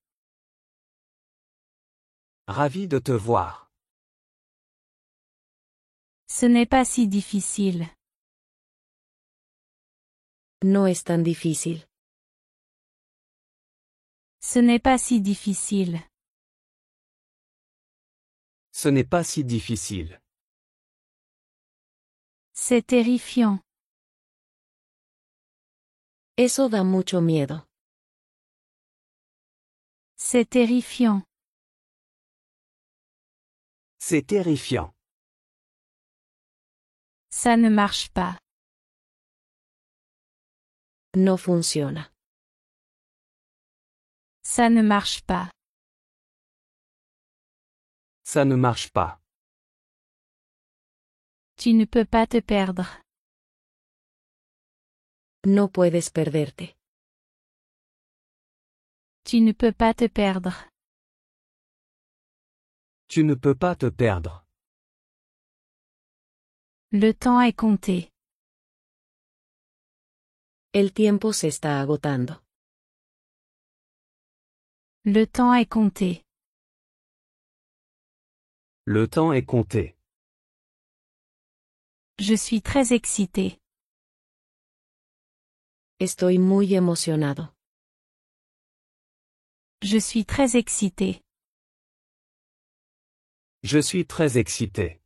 Ravi de te voir. Ce n'est pas si difficile. No es tan difícil. Ce n'est pas si difficile. Ce n'est pas si difficile. C'est terrifiant. Eso da mucho miedo. C'est terrifiant. C'est terrifiant. Ça ne marche pas. No funciona. Ça ne marche pas. Ça ne marche pas. Tu ne peux pas te perdre. No puedes perderte. Tu ne peux pas te perdre. Tu ne peux pas te perdre. Le temps est compté. El tiempo se está agotando. Le temps est compté. Le temps est compté. Je suis très excité. Estoy muy emocionado. Je suis très excité. Je suis très excité.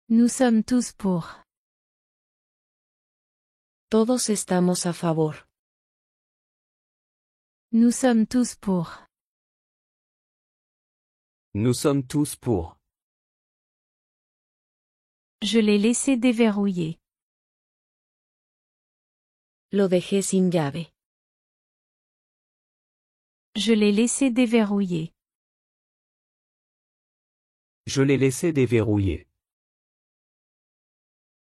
Nous sommes tous pour. Todos estamos a favor. Nous sommes tous pour. Nous sommes tous pour. Je l'ai laissé déverrouiller. Lo dejé sin llave. Je l'ai laissé déverrouiller. Je l'ai laissé déverrouiller.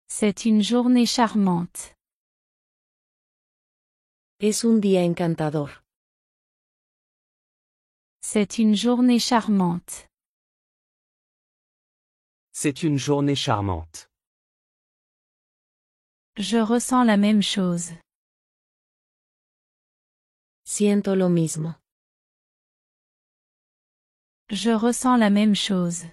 C'est une journée charmante. Es un día encantador. C'est une journée charmante. C'est une journée charmante. Je ressens la même chose. Siento lo mismo. Je ressens la même chose.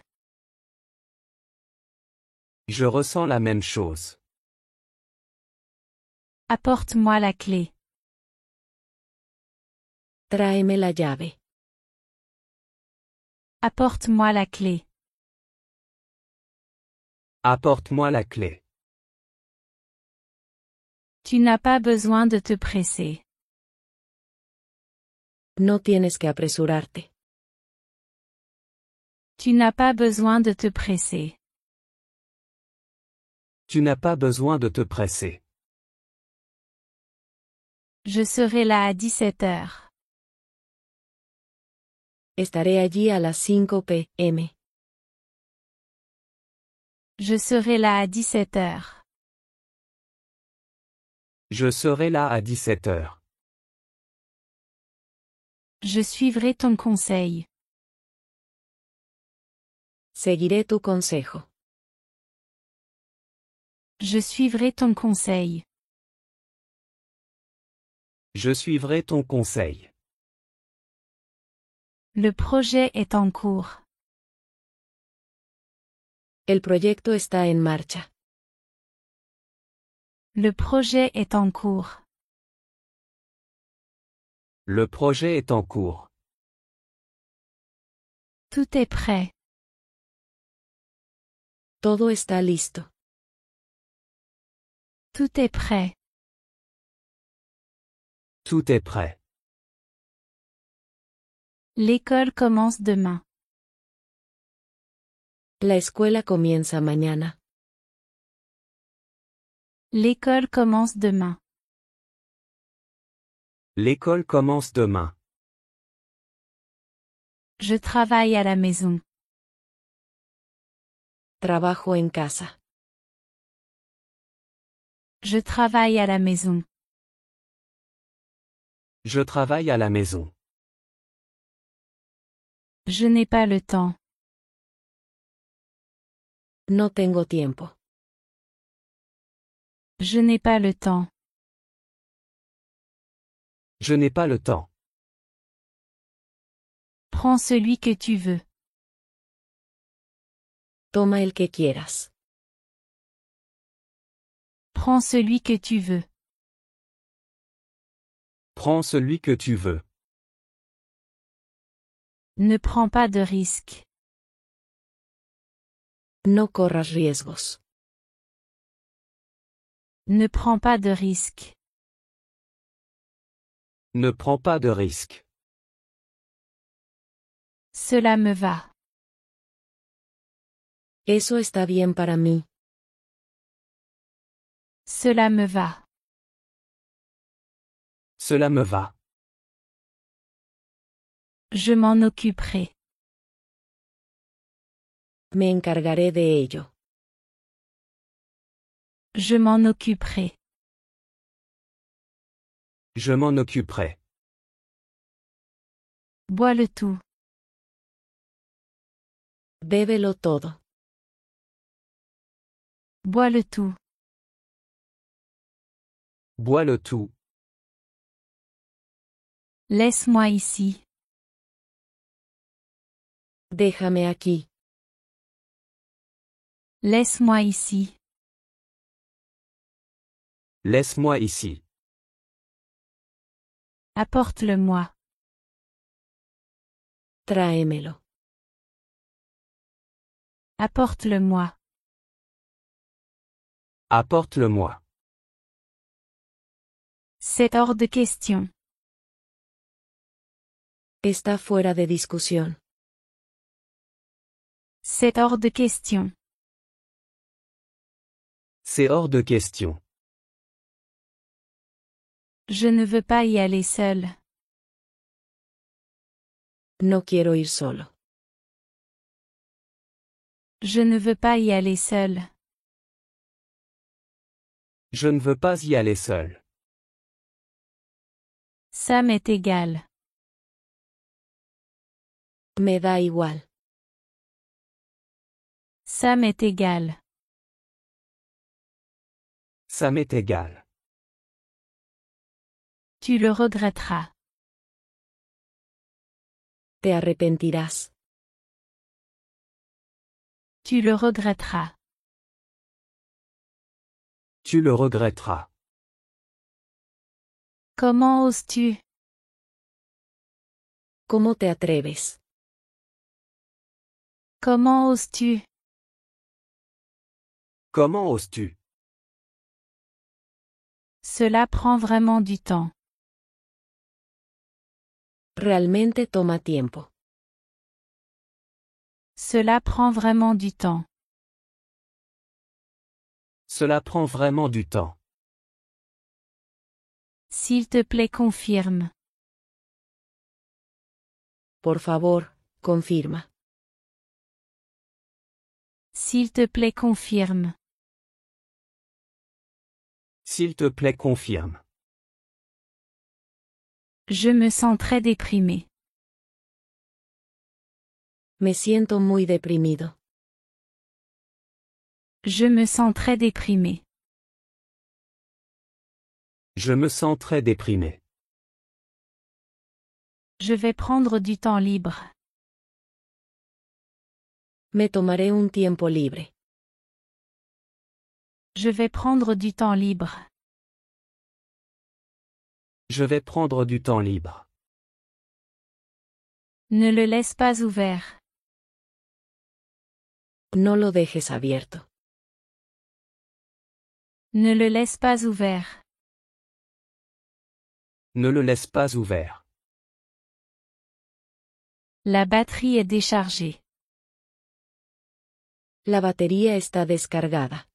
Je ressens la même chose. Apporte-moi la clé. Tráeme la llave. Apporte-moi la clé. Apporte-moi la clé. Tu n'as pas besoin de te presser. No tienes que apresurarte. Tu n'as pas besoin de te presser. Tu n'as pas besoin de te presser. Je serai là à 17 heures. Estaré allí a las 5 p.m. Je serai là à 17 heures. Je serai là à 17 heures. Je suivrai ton conseil. Seguiré tu consejo. Je suivrai ton conseil. Je suivrai ton conseil. Le projet est en cours. El proyecto está en marcha. Le projet est en cours. Le projet est en cours. Tout est prêt. Todo está listo. Tout est prêt. Tout est prêt. L'école commence demain. La escuela comienza mañana. L'école commence demain. L'école commence demain. Je travaille à la maison. Trabajo en casa. Je travaille à la maison. Je travaille à la maison. Je n'ai pas le temps. No tengo tiempo. Je n'ai pas le temps. Je n'ai pas le temps. Prends celui que tu veux. Toma el que quieras. Prends celui que tu veux. Prends celui que tu veux. Ne prends pas de risques. No corras riesgos. Ne prends pas de risques. Ne prends pas de risques. Cela me va. Eso está bien para mí. Cela me va. Cela me va. Je m'en occuperai. Me encargaré de ello. Je m'en occuperai. Je m'en occuperai. Bois le tout. Bébelo todo. Bois le tout. Bois le tout. Laisse-moi ici. Déjame aquí. Laisse-moi ici. Laisse-moi ici. Apporte-le-moi. Tráemelo. Apporte-le-moi. Apporte-le-moi. C'est hors de question. Está fuera de discusión. C'est hors de question. C'est hors de question. Je ne veux pas y aller seul. No quiero ir solo. Je ne veux pas y aller seul. Je ne veux pas y aller seul. Ça m'est égal. Me da igual. Ça m'est égal. Ça m'est égal. Tu le regretteras. Te arrepentirás. Tu le regretteras. Tu le regretteras. Comment oses-tu? ¿Cómo te atreves? Comment oses-tu? Comment oses-tu? Cela prend vraiment du temps. Realmente toma tiempo. Cela prend vraiment du temps. Cela prend vraiment du temps. S'il te plaît, confirme. Por favor, confirma. S'il te plaît, confirme. S'il te plaît, confirme. Je me sens très déprimé. Me siento muy deprimido. Je me sens très déprimé. Je me sens très déprimé. Je vais prendre du temps libre. Me tomaré un tiempo libre. Je vais prendre du temps libre. Je vais prendre du temps libre. Ne le laisse pas ouvert. No lo dejes abierto. Ne le laisse pas ouvert. Ne le laisse pas ouvert. La batterie est déchargée. La batería está descargada.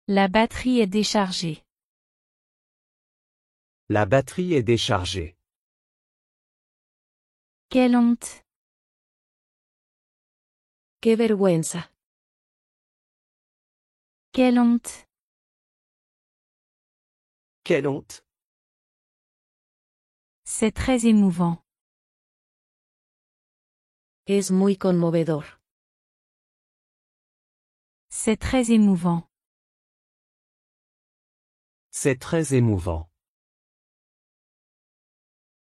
La batterie est déchargée. La batterie est déchargée. Quelle honte! ¡Qué vergüenza! Quelle honte! Quelle honte! C'est très émouvant. Es muy conmovedor. C'est très émouvant. C'est très émouvant.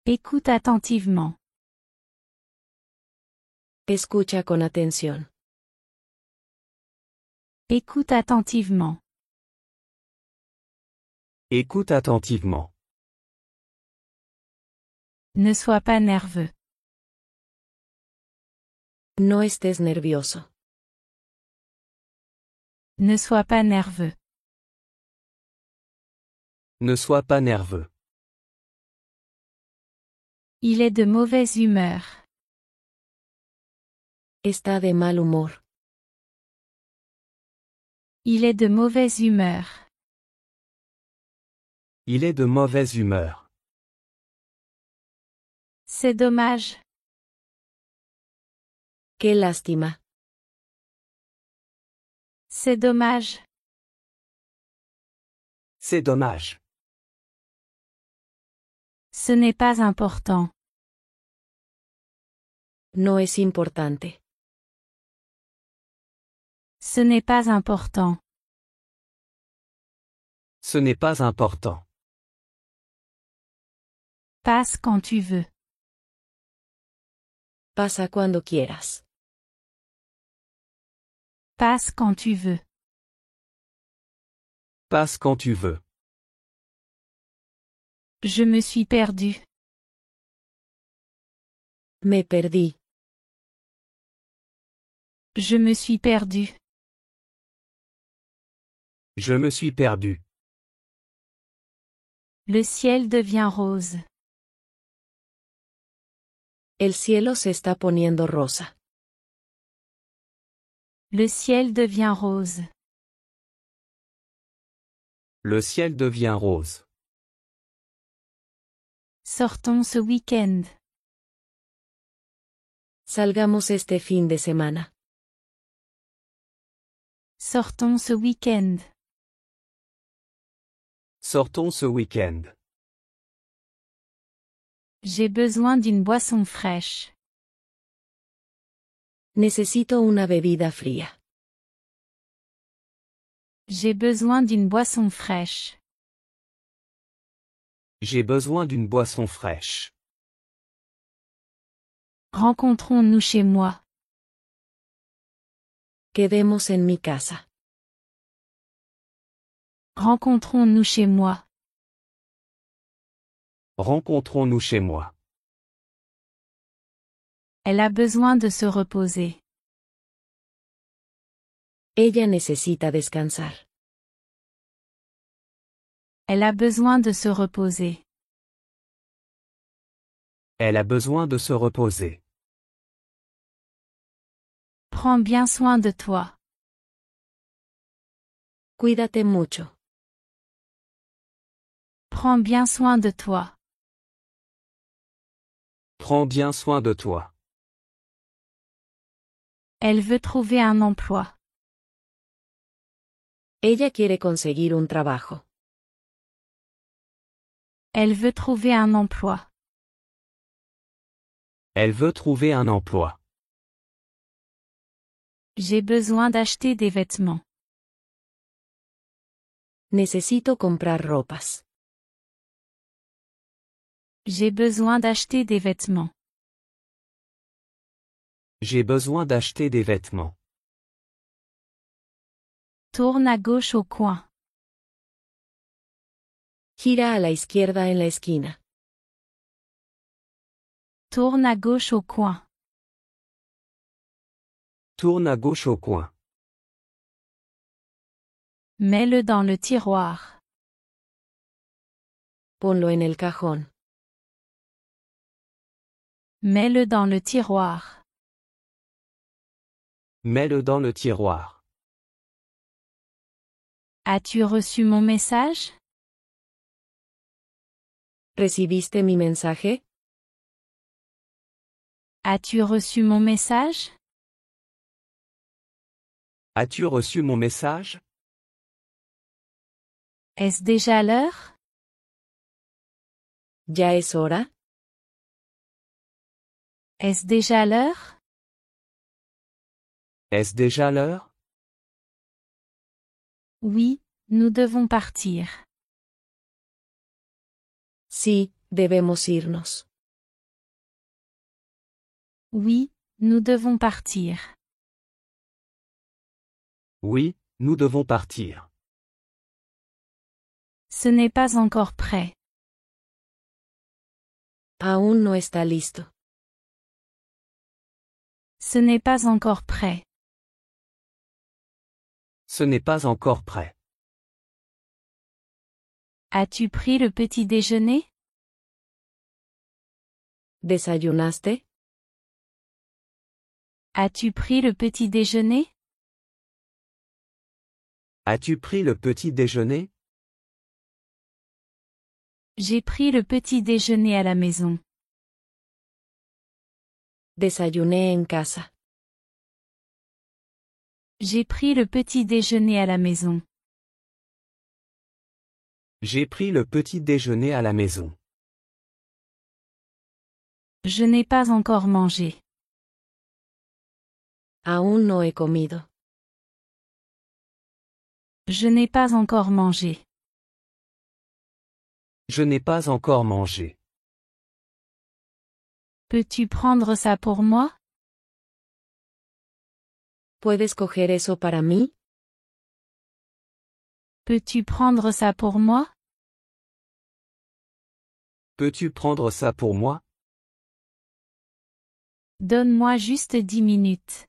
Écoute attentivement. Escucha con atención. Écoute attentivement. Écoute attentivement. Ne sois pas nerveux. No estés nervioso. Ne sois pas nerveux. Ne sois pas nerveux. Il est de mauvaise humeur. Está de mal humor. Il est de mauvaise humeur. Il est de mauvaise humeur. C'est dommage. Qué lástima. C'est dommage. C'est dommage. Ce n'est pas important. No es importante. Ce n'est pas important. Ce n'est pas important. Passe quand tu veux. Pasa cuando quieras. Passe quand tu veux. Passe quand tu veux. Je me suis perdu. Me perdí. Je me suis perdu. Je me suis perdu. Le ciel devient rose. El cielo se está poniendo rosa. Le ciel devient rose. Le ciel devient rose. Sortons ce week-end. Salgamos este fin de semana. Sortons ce week-end. Sortons ce week-end. J'ai besoin d'une boisson fraîche. Necesito una bebida fría. J'ai besoin d'une boisson fraîche. J'ai besoin d'une boisson fraîche. Rencontrons-nous chez moi. Quedemos en mi casa. Rencontrons-nous chez moi. Rencontrons-nous chez moi. Elle a besoin de se reposer. Ella necesita descansar. Elle a besoin de se reposer. Elle a besoin de se reposer. Prends bien soin de toi. Cuídate mucho. Prends bien soin de toi. Prends bien soin de toi. Elle veut trouver un emploi. Ella quiere conseguir un trabajo. Elle veut trouver un emploi. Elle veut trouver un emploi. J'ai besoin d'acheter des vêtements. Necesito comprar ropas. J'ai besoin d'acheter des vêtements. J'ai besoin d'acheter des vêtements. Tourne à gauche au coin. Gira a la izquierda en la esquina. Tourne à gauche au coin. Tourne à gauche au coin. Mets-le dans le tiroir. Ponlo en el cajón. Mets-le dans le tiroir. Mets-le dans le tiroir. As-tu reçu mon message? ¿Recibiste mi mensaje? As-tu reçu mon message? As-tu reçu mon message? Est-ce déjà l'heure? ¿Ya es hora? Est-ce déjà l'heure? Est-ce déjà l'heure? Oui, nous devons partir. Sí, debemos irnos. Oui, nous devons partir. Oui, nous devons partir. Ce n'est pas encore prêt. Aún no está listo. Ce n'est pas encore prêt. Ce n'est pas encore prêt. As-tu pris le petit déjeuner? ¿Desayunaste? As-tu pris le petit déjeuner? As-tu pris le petit déjeuner? J'ai pris le petit déjeuner à la maison. Desayuné en casa. J'ai pris le petit déjeuner à la maison. J'ai pris le petit déjeuner à la maison. Je n'ai pas encore mangé. Aún no he comido. Je n'ai pas encore mangé. Je n'ai pas encore mangé. Peux-tu prendre ça pour moi? ¿Puedes coger eso para mí? Peux-tu prendre ça pour moi? Peux-tu prendre ça pour moi? Donne-moi juste 10 minutes.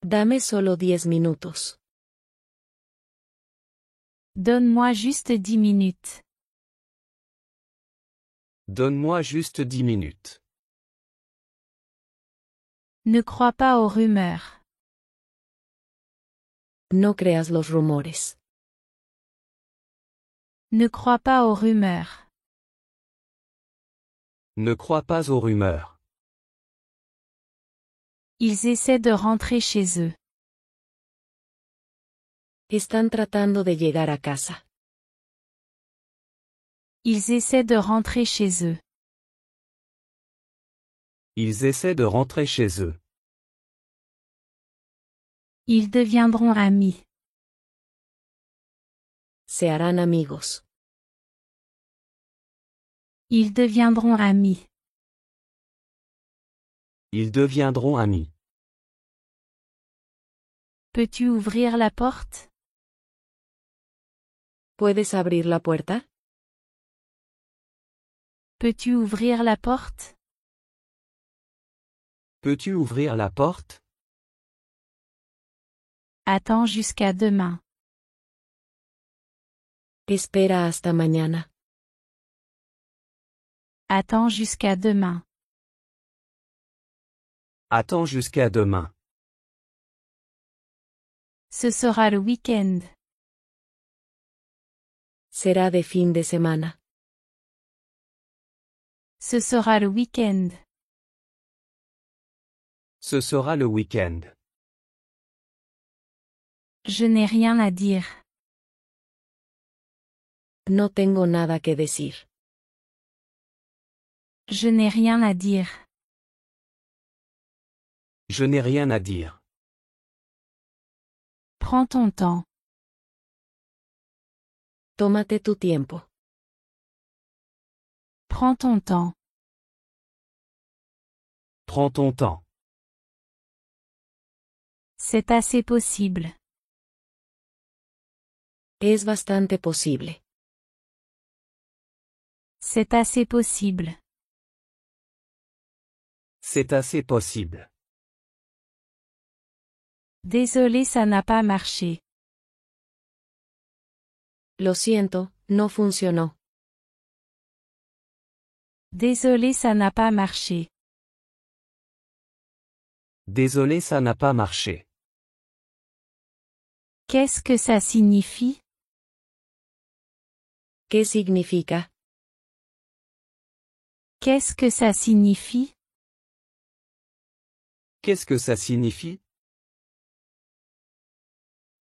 Dame solo 10 minutos. Donne-moi juste 10 minutes. Donne-moi juste 10 minutes. Ne crois pas aux rumeurs. No creas los rumores. Ne crois pas aux rumeurs. Ne crois pas aux rumeurs. Ils essaient de rentrer chez eux. Están tratando de llegar a casa. Ils essaient de rentrer chez eux. Ils essaient de rentrer chez eux. Ils deviendront amis. Se harán amigos. Ils deviendront amis. Ils deviendront amis. Peux-tu ouvrir la porte? ¿Puedes abrir la puerta? Peux-tu ouvrir la porte? Peux-tu ouvrir la porte? Attends jusqu'à demain. Espera hasta mañana. Attends jusqu'à demain. Attends jusqu'à demain. Ce sera le week-end. Será de fin de semana. Ce sera le week-end. Ce sera le week-end. Je n'ai rien à dire. No tengo nada que decir. Je n'ai rien à dire. Je n'ai rien à dire. Prends ton temps. Tómate tu tiempo. Prends ton temps. Prends ton temps. C'est assez possible. Es bastante posible. C'est assez possible. C'est assez possible. Désolé, ça n'a pas marché. Lo siento, no funcionó. Désolé, ça n'a pas marché. Désolé, ça n'a pas marché. Qu'est-ce que ça signifie? ¿Qué significa? Qu'est-ce que ça signifie? Qu'est-ce que ça signifie?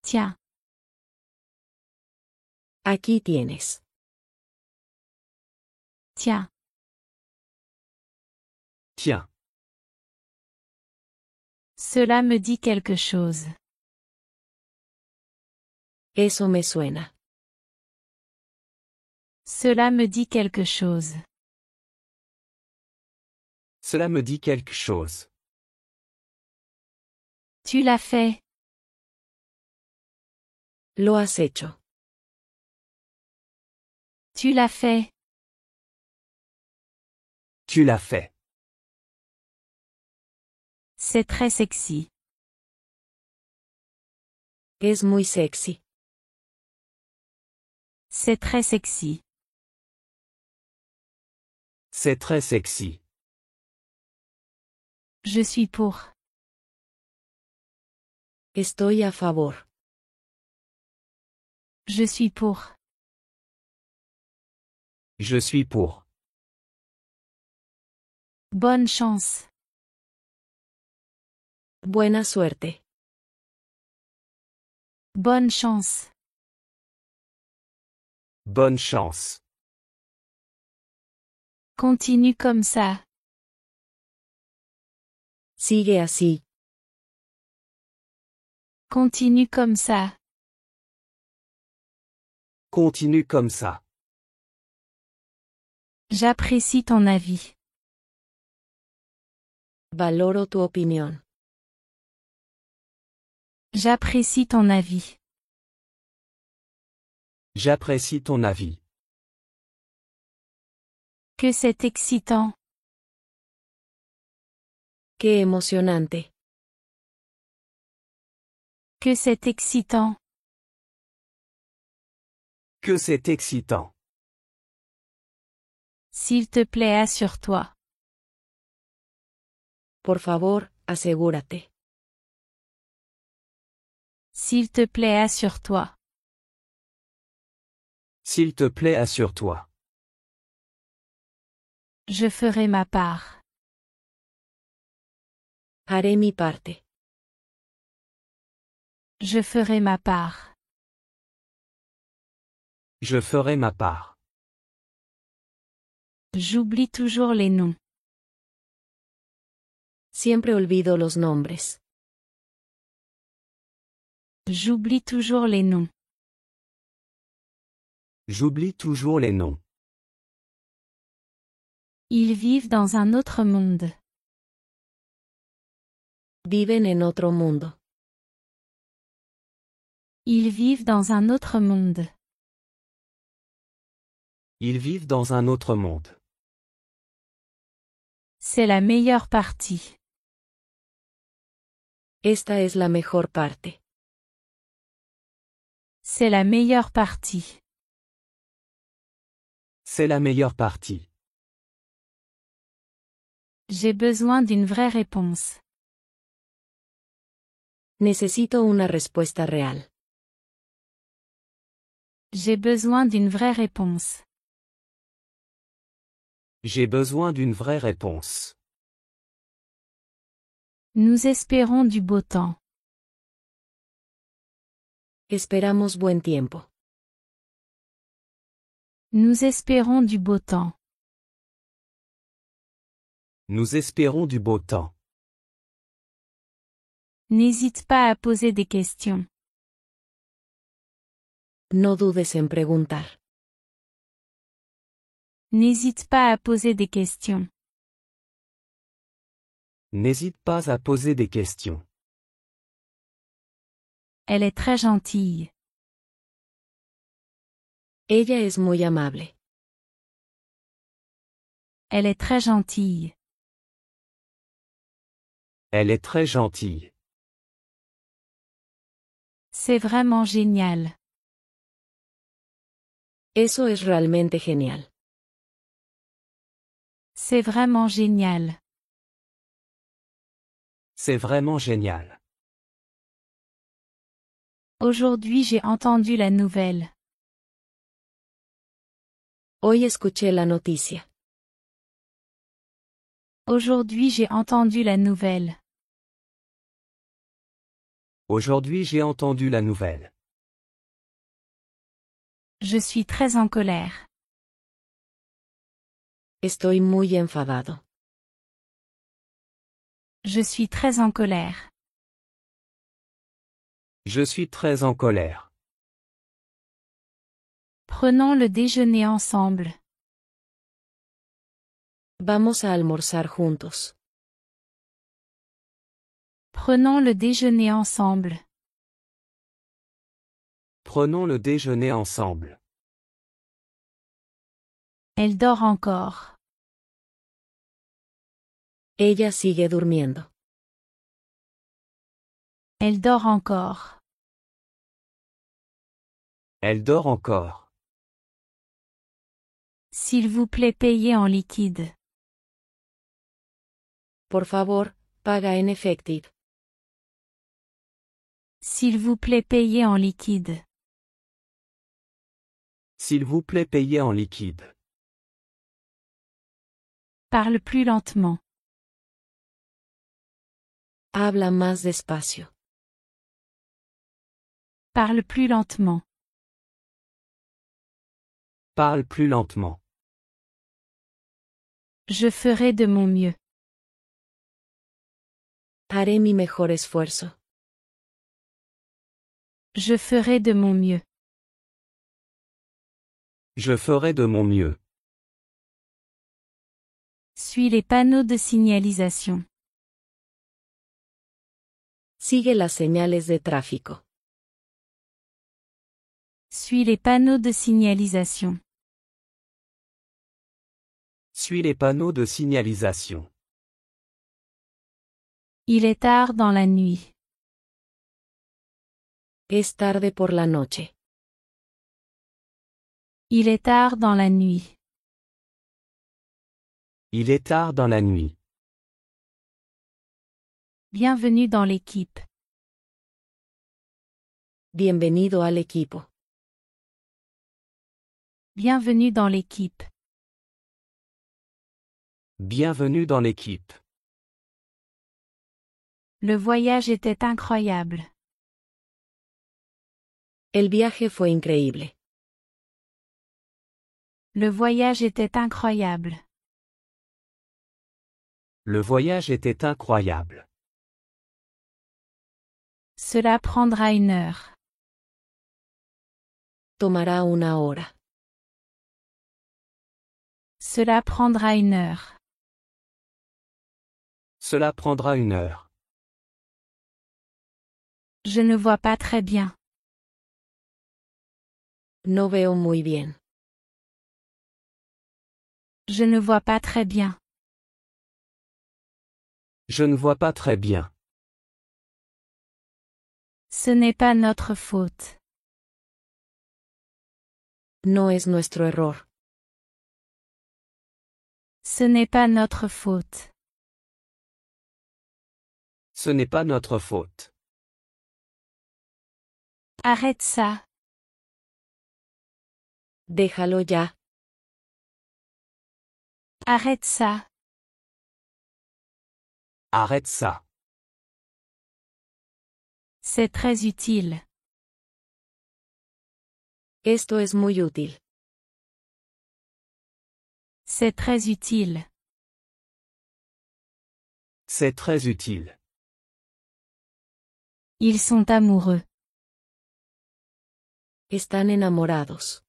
Tiens, Aquí tienes. tiens. Tiens. Cela me dit quelque chose. Eso me suena. Cela me dit quelque chose. Cela me dit quelque chose. Tu l'as fait. Lo has hecho. Tu l'as fait. Tu l'as fait. C'est très sexy. Es muy sexy. C'est très sexy. C'est très sexy. Je suis pour. Estoy a favor. Je suis pour. Je suis pour. Bonne chance. Buena suerte. Bonne chance. Bonne chance. Continue comme ça. Sigue así. Continue comme ça. Continue comme ça. J'apprécie ton avis. Valoro tu opinión. J'apprécie ton avis. J'apprécie ton avis. Que c'est excitant. Qué emocionante. Que c'est excitant. Que c'est excitant. S'il te plaît, assure-toi. Por favor, asegúrate. S'il te plaît, assure-toi. S'il te plaît, assure-toi. Je ferai ma part. Haré mi parte. Je ferai ma part. Je ferai ma part. J'oublie toujours les noms. Siempre olvido los nombres. J'oublie toujours les noms. J'oublie toujours les noms. Ils vivent dans un autre monde. Viven en otro mundo. Ils vivent dans un autre monde. Ils vivent dans un autre monde. C'est la meilleure partie. Esta es la mejor parte. C'est la meilleure partie. C'est la meilleure partie. J'ai besoin d'une vraie réponse. Necesito una respuesta real. J'ai besoin d'une vraie réponse. J'ai besoin d'une vraie réponse. Nous espérons du beau temps. Esperamos buen tiempo. Nous espérons du beau temps. Nous espérons du beau temps. N'hésite pas à poser des questions. No dudes en preguntar. N'hésite pas à poser des questions. N'hésite pas à poser des questions. Elle est très gentille. Ella es muy amable. Elle est très gentille. Elle est très gentille. C'est vraiment génial. Eso es realmente genial. C'est vraiment génial. C'est vraiment génial. Aujourd'hui j'ai entendu la nouvelle. Hoy escuché la noticia. Aujourd'hui j'ai entendu la nouvelle. Aujourd'hui j'ai entendu la nouvelle. Je suis très en colère. Estoy muy enfadado. Je suis très en colère. Je suis très en colère. Prenons le déjeuner ensemble. Vamos a almorzar juntos. Prenons le déjeuner ensemble. Prenons le déjeuner ensemble. Elle dort encore. Ella sigue durmiendo. Elle dort encore. Elle dort encore. S'il vous plaît, payez en liquide. Por favor, paga en efectivo. S'il vous plaît, payez en liquide. S'il vous plaît, payez en liquide. Parle plus lentement. Habla más despacio. Parle plus lentement. Parle plus lentement. Je ferai de mon mieux. Haré mi mejor esfuerzo. Je ferai de mon mieux. Je ferai de mon mieux. Suis les panneaux de signalisation. Sigue las señales de tráfico. Suis les panneaux de signalisation. Suis les panneaux de signalisation. Il est tard dans la nuit. Es tarde por la noche. Il est tard dans la nuit. Il est tard dans la nuit. Bienvenue dans l'équipe. Bienvenido al equipo. Bienvenue dans l'équipe. Bienvenue dans l'équipe. Le voyage était incroyable. El viaje fue increíble. Le voyage était incroyable. Le voyage était incroyable. Cela prendra 1 heure. Tomará 1 hora. Cela prendra 1 heure. Cela prendra 1 heure. Je ne vois pas très bien. No veo muy bien. Je ne vois pas très bien. Je ne vois pas très bien. Ce n'est pas notre faute. No es nuestro error. Ce n'est pas notre faute. Ce n'est pas notre faute. Arrête ça. Déjalo ya. Arrête ça. Arrête ça. C'est très utile. Esto es muy útil. C'est très utile. C'est très utile. Ils sont amoureux. Están enamorados.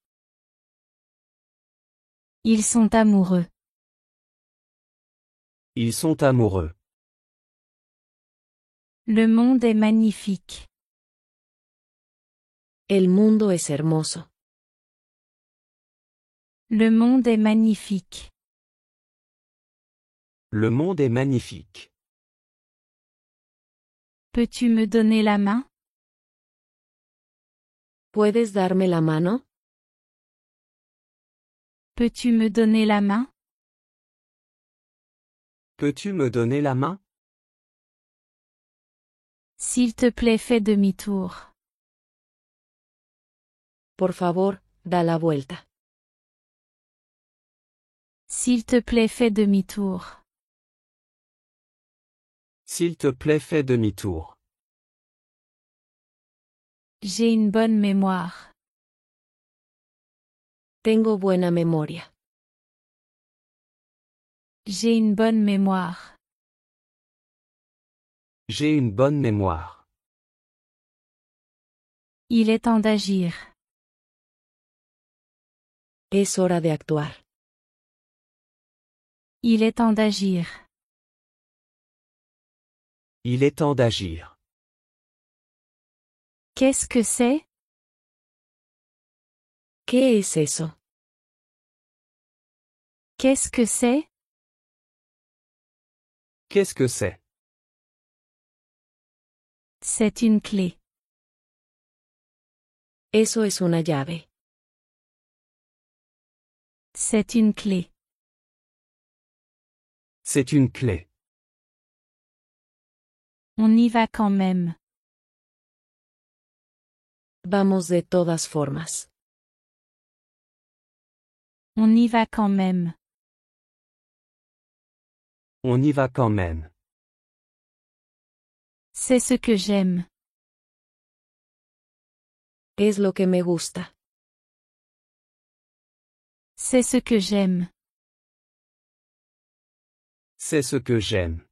Ils sont amoureux. Ils sont amoureux. Le monde est magnifique. El mundo es hermoso. Le monde est magnifique. Le monde est magnifique. Peux-tu me donner la main? ¿Puedes darme la mano? Peux-tu me donner la main? Peux-tu me donner la main? S'il te plaît, fais demi-tour. Por favor, da la vuelta. S'il te plaît, fais demi-tour. S'il te plaît, fais demi-tour. J'ai une bonne mémoire. Tengo buena memoria. J'ai une bonne mémoire. J'ai une bonne mémoire. Il est temps d'agir. Es hora de actuar. Il est temps d'agir. Il est temps d'agir. Qu'est-ce que c'est? ¿Qué es eso? Qu'est-ce que c'est? Qu'est-ce que c'est? C'est une clé. Eso es una llave. C'est une clé. C'est une clé. On y va quand même. Vamos de todas formas. On y va quand même. On y va quand même. C'est ce que j'aime. Es lo que me gusta. C'est ce que j'aime. C'est ce que j'aime.